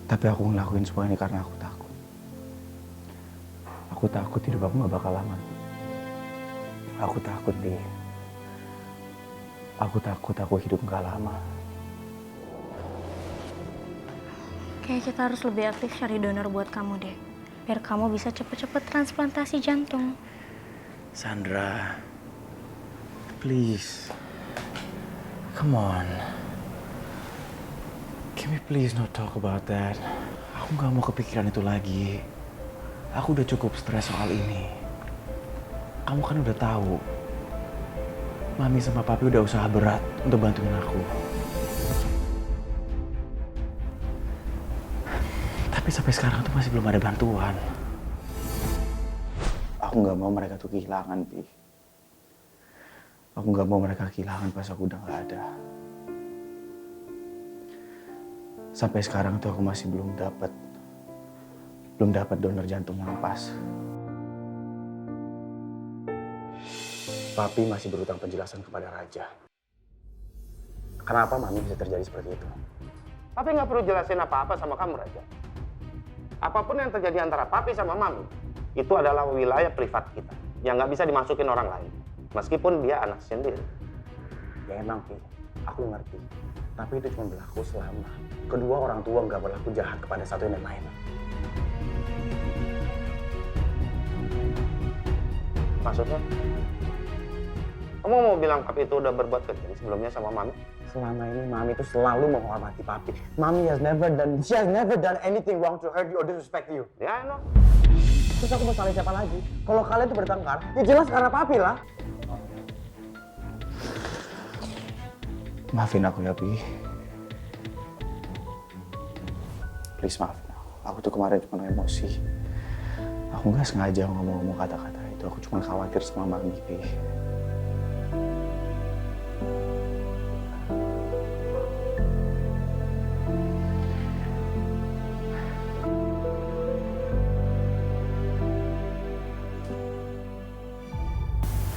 Tapi aku ngelakuin semua ini karena aku takut. Aku takut hidup aku gak bakal lama. Aku takut, Pi. Aku takut aku hidup gak lama. Kayak kita harus lebih aktif cari donor buat kamu deh. Biar kamu bisa cepet-cepet transplantasi jantung. Sandra, please. Come on. Can we please not talk about that? Aku gak mau kepikiran itu lagi. Aku udah cukup stres soal ini. Kamu kan udah tahu. Mami sama Papi udah usaha berat untuk bantuin aku. Tapi sampai sekarang tuh masih belum ada bantuan. Aku gak mau mereka tuh kehilangan, Pi. Aku gak mau mereka kehilangan pas aku udah gak ada. Sampai sekarang tuh aku masih belum dapat donor jantung yang pas. Papi masih berutang penjelasan kepada Raja. Kenapa Mami bisa terjadi seperti itu? Papi nggak perlu jelasin apa-apa sama kamu, Raja. Apapun yang terjadi antara Papi sama Mami, itu adalah wilayah privat kita yang nggak bisa dimasukin orang lain. Meskipun dia anak sendiri. Ya emang, Pi. Aku ngerti. Tapi itu cuma berlaku selama kedua orang tua nggak berlaku jahat kepada satu dan lain. Maksudnya? Kamu mau bilang papi itu udah berbuat kejam sebelumnya sama mami? Selama ini mami itu selalu menghormati papi. Mami she has never done anything wrong to hurt you or disrespect you. Ya, I know. Terus aku mau salin siapa lagi? Kalau kalian tuh bertengkar, ya jelas karena papi lah. Maafin aku ya, Pi. Please maafin aku. Aku tuh kemarin cuma emosi. Aku nggak sengaja ngomong kata-kata itu. Aku cuma khawatir sama Mami, Pi.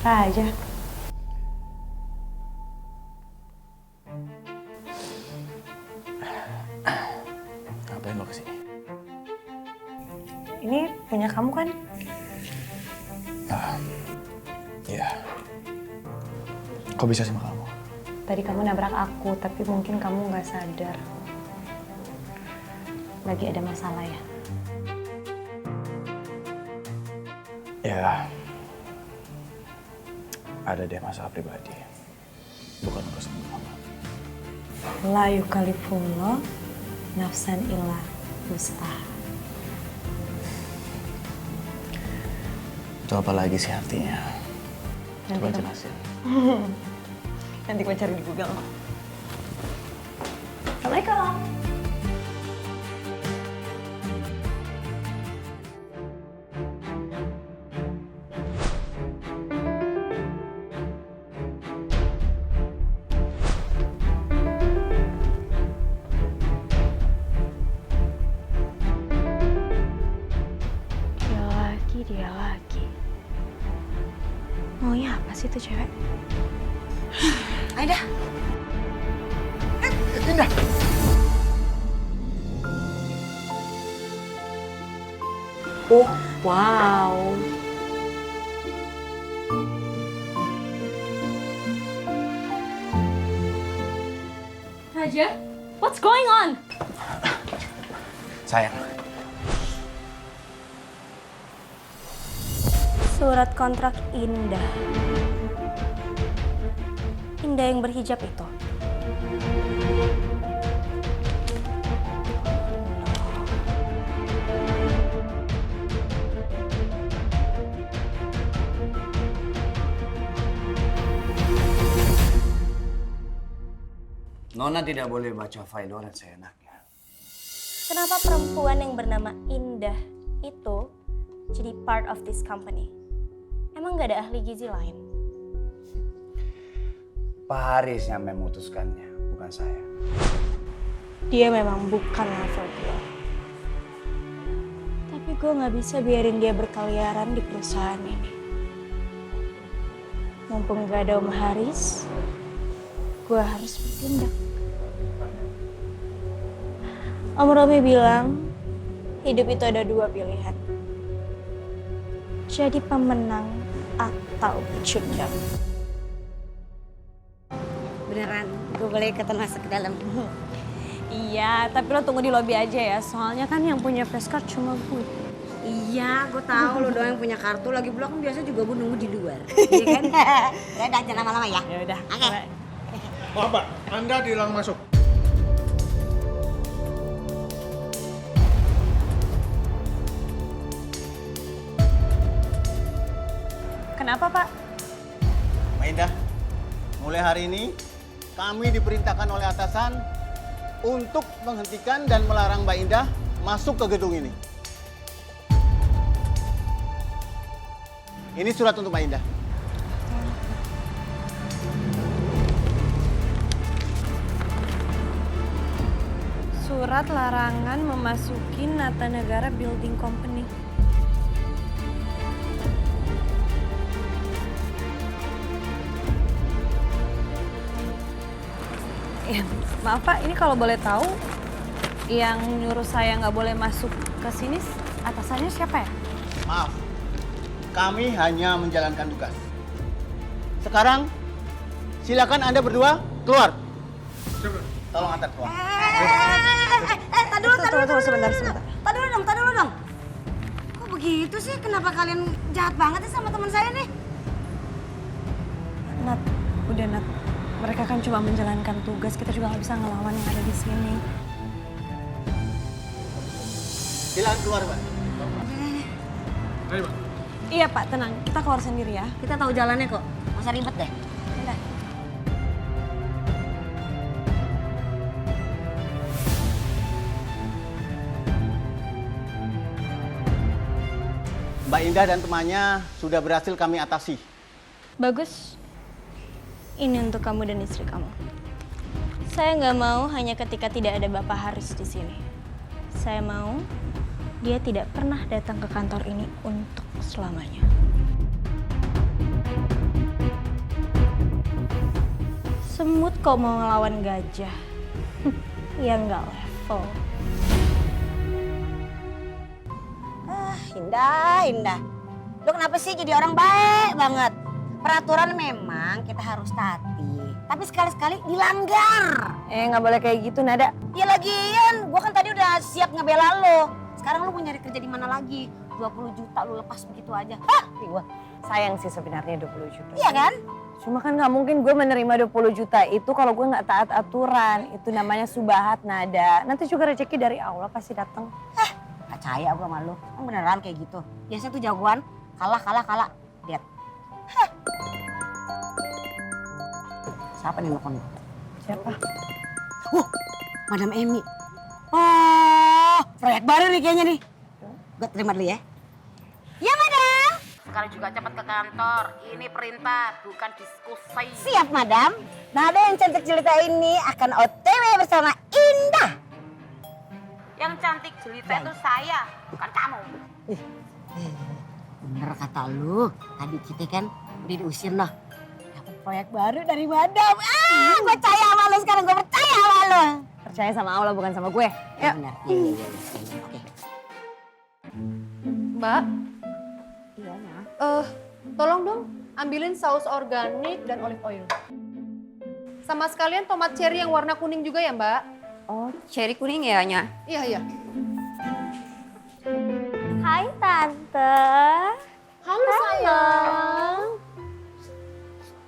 Raja. Ngapain lo kesini? Ini punya kamu kan? Iya. Kok bisa sama kamu? Tadi kamu nabrak aku, tapi mungkin kamu nggak sadar. Lagi ada masalah ya? Ya. Ada deh masalah pribadi. Bukan urusan kamu. La yukalifullah nafsan illa wus'aha. Itu apa lagi sih artinya? Coba Nanti jelasin. Nanti gue cari di Google. Assalamualaikum. Dia lagi. Maunya apa sih tuh cewek? Aida. Indah. Oh, wow. Raja, what's going on? Sayang. Surat kontrak Indah. Indah yang berhijab itu. Nona tidak boleh baca file orang seenaknya. Kenapa perempuan yang bernama Indah itu jadi part of this company? Emang gak ada ahli gizi lain? Pak Haris yang memutuskannya, bukan saya. Dia memang bukan level gue. Tapi gue gak bisa biarin dia berkeliaran di perusahaan ini. Mumpung gak ada Om Haris, gue harus bertindak. Om Romi bilang, hidup itu ada dua pilihan. Jadi pemenang atau pecundang. Beneran, gue boleh ikutan masuk ke dalam. Iya, tapi lo tunggu di lobi aja ya. Soalnya kan yang punya press card cuma gue. Iya, gue tahu lo doang yang punya kartu. Lagi pula kan biasa juga gue nunggu di luar. Iya kan? Udah, jangan lama-lama ya. Ya udah. Oke. Maaf, Mbak. Anda dilarang masuk. Kenapa, Pak? Mbak Indah, mulai hari ini kami diperintahkan oleh atasan untuk menghentikan dan melarang Mbak Indah masuk ke gedung ini. Ini surat untuk Mbak Indah. Surat larangan memasuki Nata Negara Building Company. Ya, maaf Pak, ini kalau boleh tahu yang nyuruh saya nggak boleh masuk ke sini atasannya siapa ya? Maaf, kami hanya menjalankan tugas. Sekarang, silakan Anda berdua keluar. Tolong antar keluar. Tunggu sebentar. Tadi dulu dong. Kok begitu sih? Kenapa kalian jahat banget sih sama teman saya nih? Nat, udah Nat. Mereka kan cuma menjalankan tugas, kita juga nggak bisa ngelawan yang ada di sini. Silakan keluar, Pak. Iya Pak, tenang. Kita keluar sendiri ya. Kita tahu jalannya kok. Masa ribet deh. Udah. Mbak Indah dan temannya sudah berhasil kami atasi. Bagus. Ini untuk kamu dan istri kamu. Saya nggak mau hanya ketika tidak ada Bapak Haris di sini. Saya mau dia tidak pernah datang ke kantor ini untuk selamanya. Semut kok mau ngelawan gajah. Ya nggak level. Indah. Lu kenapa sih jadi orang baik banget? Peraturan memang kita harus taati. Tapi sekali-sekali dilanggar. Nggak boleh kayak gitu, Nada. Ya lagian, gua kan tadi udah siap ngebela lo. Sekarang lu mau nyari kerja di mana lagi? 20 juta lu lepas begitu aja. Hah? Wah, sayang sih sebenarnya 20 juta. Iya kan? Cuma kan nggak mungkin gue menerima 20 juta itu kalau gue nggak taat aturan. Itu namanya subahat, Nada. Nanti juga rezeki dari Allah pasti datang. Percaya gua sama lu. Emang beneran kayak gitu? Biasanya tuh jagoan kalah. Lihat. Siapa nih nelfon? Siapa? Madam Emi. Oh, proyek baru nih kayaknya nih. Gue terima dulu ya. Ya, Madam. Sekarang juga cepat ke kantor. Ini perintah, bukan diskusi. Siap, Madam. Nada yang cantik jelita ini akan OTW bersama Indah. Yang cantik jelita itu saya, bukan kamu. Bener kata lu. Tadi kita kan udah diusir loh. Dapat proyek baru dari Madam. Gue percaya sama lu sekarang. Gue percaya sama lu. Percaya sama Allah bukan sama gue. Yuk. Benar. Iya. Oke. Mbak, Iya, Ma. tolong dong ambilin saus organik dan olive oil. Sama sekalian tomat cherry yang warna kuning juga ya, Mbak. Oh, cherry kuning ya, Nya? Iya. Hai Tante. Halo sayang.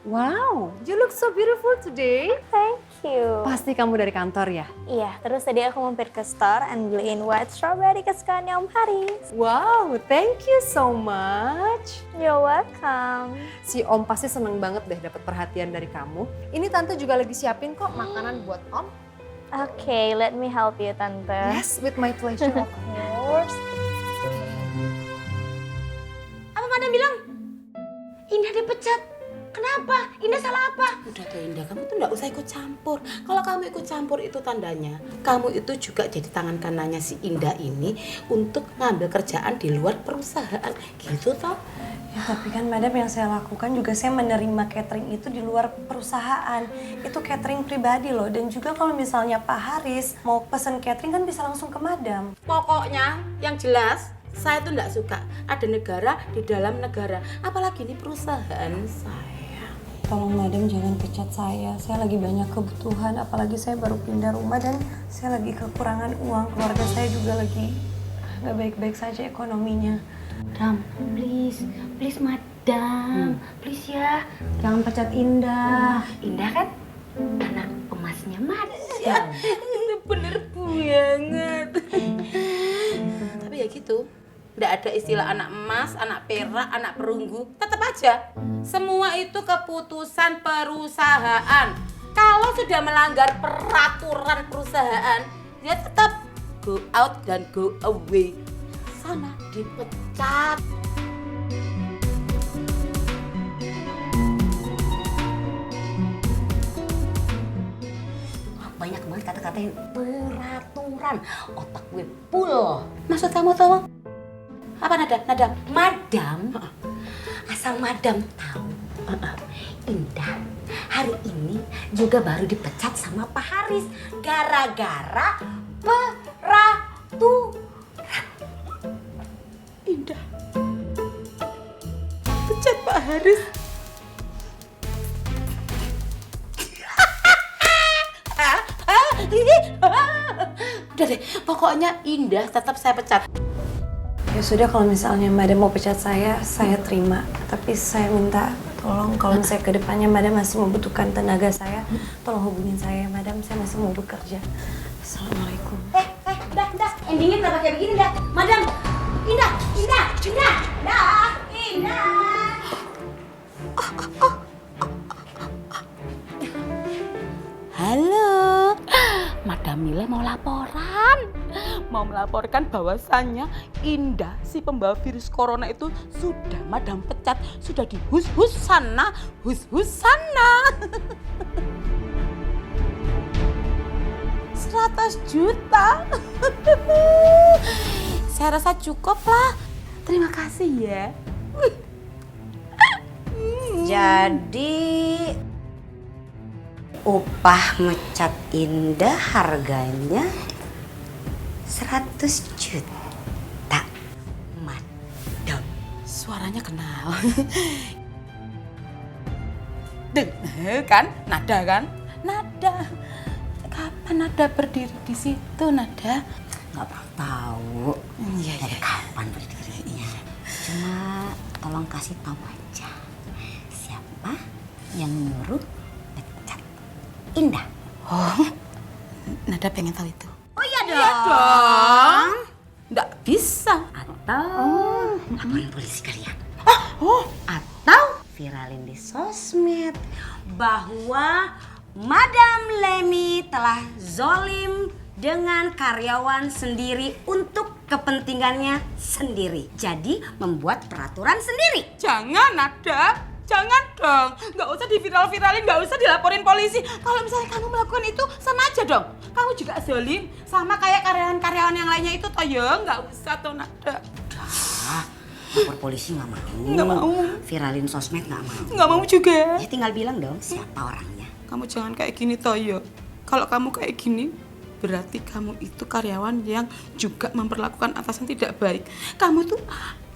Wow, You look so beautiful today. Thank you. pasti kamu dari kantor ya? Iya, terus tadi aku mampir ke store and beliin white strawberry kesukaannya Om Haris. Wow, thank you so much. You're welcome. Si Om pasti seneng banget deh dapat perhatian dari kamu. Ini Tante juga lagi siapin kok makanan buat Om. Okay, let me help you, Tante. Yes, with my pleasure, of course. Apa Madam bilang? Indah dipecat. Kenapa? Indah salah apa? Udah tuh Indah, kamu tuh nggak usah ikut campur. Kalau kamu ikut campur itu tandanya kamu itu juga jadi tangan kanannya si Indah ini untuk ngambil kerjaan di luar perusahaan. Gitu toh? Ya tapi kan Madam yang saya lakukan juga saya menerima catering itu di luar perusahaan. Itu catering pribadi loh. Dan juga kalau misalnya Pak Haris mau pesen catering kan bisa langsung ke Madam. Pokoknya yang jelas saya tuh nggak suka ada negara di dalam negara. Apalagi ini perusahaan saya. Tolong Madam jangan pecat saya lagi banyak kebutuhan, apalagi saya baru pindah rumah dan saya lagi kekurangan uang. Keluarga saya juga lagi nggak baik-baik saja ekonominya. Madam, please Madam, please ya. Jangan pecat Indah. Indah kan anak emasnya Madam. Itu bener banget. Tapi ya gitu. Nggak ada istilah anak emas, anak perak, anak perunggu. Tetap aja, semua itu keputusan perusahaan. Kalau sudah melanggar peraturan perusahaan, dia tetap go out dan go away. Sana dipecat. Banyak banget kata-katain peraturan. Otak gue full. Maksud kamu tahu? Apa Nada? Madam. Asal Madam tahu. Indah hari ini juga baru dipecat sama Pak Haris. Gara-gara peraturan. Indah pecat Pak Haris. Udah deh, pokoknya Indah tetap saya pecat. Ya sudah, kalau misalnya Madam mau pecat saya terima. Tapi saya minta tolong kalau misalnya ke depannya Madam masih membutuhkan tenaga saya, tolong hubungin saya, Madam. Saya masih mau bekerja. Assalamualaikum. Udah. Endingnya kenapa kayak begini dah? Madam, Indah. Halo, Madam Mila mau laporan. Mau melaporkan bahwasannya Indah, si pembawa virus corona itu sudah Madam pecat, sudah dihus-hus sana. 100 juta. Saya rasa cukup lah. Terima kasih ya. Jadi upah mecat Indah harganya 100 juta. Madam. Suaranya kenal. Kan? Nada kan? Nada. Kapan Nada berdiri di situ, Nada? Nggak tahu. Iya. Dari kapan berdirinya. Cuma tolong kasih tahu aja. Siapa yang nyuruh pecat Indah? Oh, Nada pengen tahu itu. Oh iya dong. Iya dong. Nggak bisa. Atau laporin polisi kalian. Atau viralin di sosmed bahwa Madam Lemmy telah zolim dengan karyawan sendiri untuk kepentingannya sendiri. Jadi membuat peraturan sendiri. Jangan, Nada. Jangan dong. Nggak usah diviral-viralin, nggak usah dilaporin polisi. Kalau misalnya kamu melakukan itu, sama aja dong. Kamu juga zolim sama kayak karyawan-karyawan yang lainnya itu, toh ya. Nggak usah toh, Nada. Lapor polisi nggak mau. Nggak mau. Viralin sosmed nggak mau. Nggak mau juga. Ya tinggal bilang dong siapa orangnya. Kamu jangan kayak gini, Toyo. Kalau kamu kayak gini, berarti kamu itu karyawan yang juga memperlakukan atasan tidak baik. Kamu tuh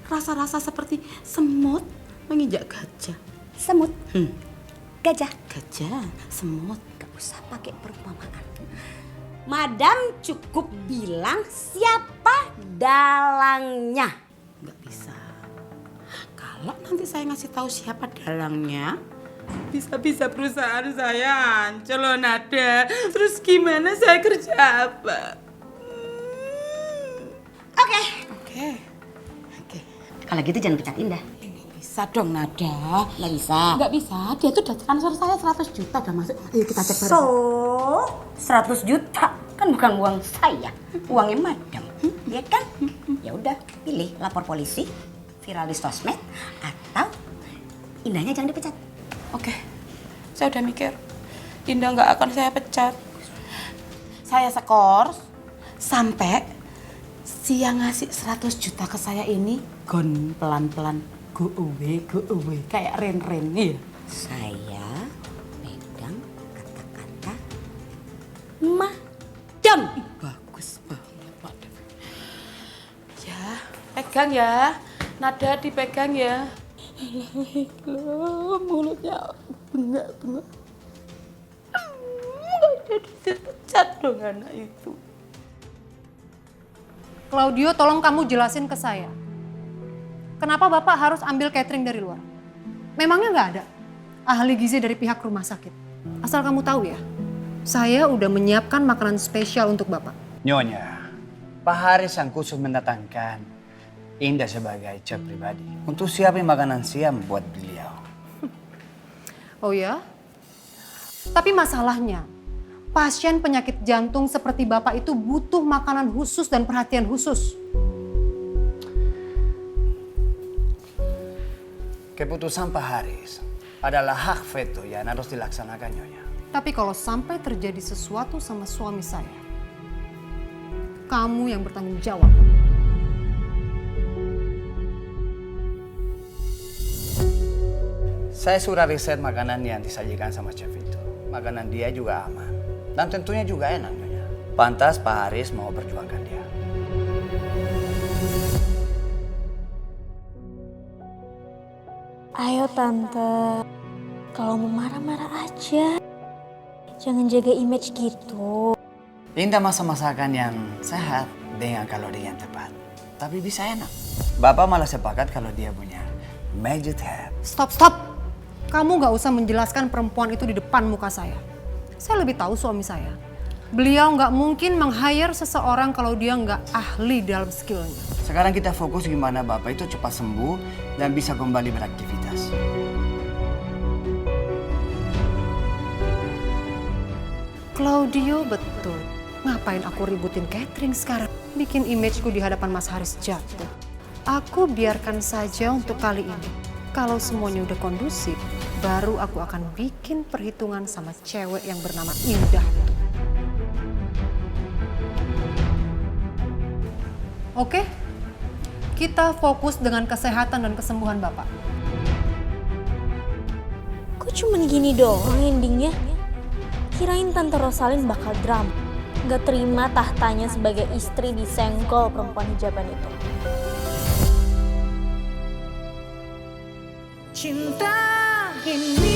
rasa-rasa seperti semut menginjak gajah. Semut? Gajah? Gajah, semut. Gak usah pakai perumpamaan. Madam cukup bilang siapa dalangnya. Nggak bisa. Kalau nanti saya ngasih tahu siapa dalangnya, bisa-bisa perusahaan saya hancur loh, Nada. Terus gimana saya kerja apa? Oke. Kalau gitu jangan pecat Indah. Bisa dong, Nada. Nggak bisa. Nggak bisa. Dia tuh udah transfer saya 100 juta udah masuk. Ayo kita cek bareng. So, 100 juta kan bukan uang saya, uangnya Madam. Ya kan? Ya udah, pilih lapor polisi, viral di sosmed, atau Indahnya jangan dipecat. Oke, saya udah mikir. Indah nggak akan saya pecat. Saya skor sampai si yang ngasih 100 juta ke saya ini gon pelan-pelan go away kayak Ren ya. Saya pegang kata-kata Madam. Bagus banget, Madam. Ya, pegang ya. Nada dipegang ya. Loh, mulutnya bengak-bengak. Nggak jadi dipecat dong anak itu. Claudio, tolong kamu jelasin ke saya. Kenapa Bapak harus ambil catering dari luar? Memangnya nggak ada ahli gizi dari pihak rumah sakit? Asal kamu tahu ya, saya udah menyiapkan makanan spesial untuk Bapak. Nyonya, Pak Haris yang khusus mendatangkan Indah sebagai chef pribadi untuk siapin makanan siang buat beliau. Oh ya? Tapi masalahnya, pasien penyakit jantung seperti Bapak itu butuh makanan khusus dan perhatian khusus. Keputusan Pak Haris adalah hak veto yang harus dilaksanakan, Nyonya. Tapi kalau sampai terjadi sesuatu sama suami saya, kamu yang bertanggung jawab. Saya sudah riset makanan yang disajikan sama chef itu. Makanan dia juga aman. Dan tentunya juga enak, Nyonya. Pantas Pak Haris mau perjuangkan dia. Ayo Tante, kalau mau marah-marah aja. Jangan jaga image gitu. Indah masak masakan yang sehat dengan kalori yang tepat. tapi bisa enak. Bapak malah sepakat kalau dia punya magic hat. Stop, stop. Kamu gak usah menjelaskan perempuan itu di depan muka saya. Saya lebih tahu suami saya. Beliau gak mungkin meng-hire seseorang kalau dia gak ahli dalam skillnya. Sekarang kita fokus gimana Bapak itu cepat sembuh dan bisa kembali beraktivitas. Claudio betul. Ngapain aku ributin Catherine sekarang? Bikin imageku di hadapan Mas Haris jatuh. Aku biarkan saja untuk kali ini. Kalau semuanya udah kondusif, baru aku akan bikin perhitungan sama cewek yang bernama Indah. Oke? Kita fokus dengan kesehatan dan kesembuhan Bapak. Kok cuman gini doang endingnya? Kirain Tante Rosalyn bakal drama. Gak terima tahtanya sebagai istri disenggol perempuan hijaban itu. Cinta ini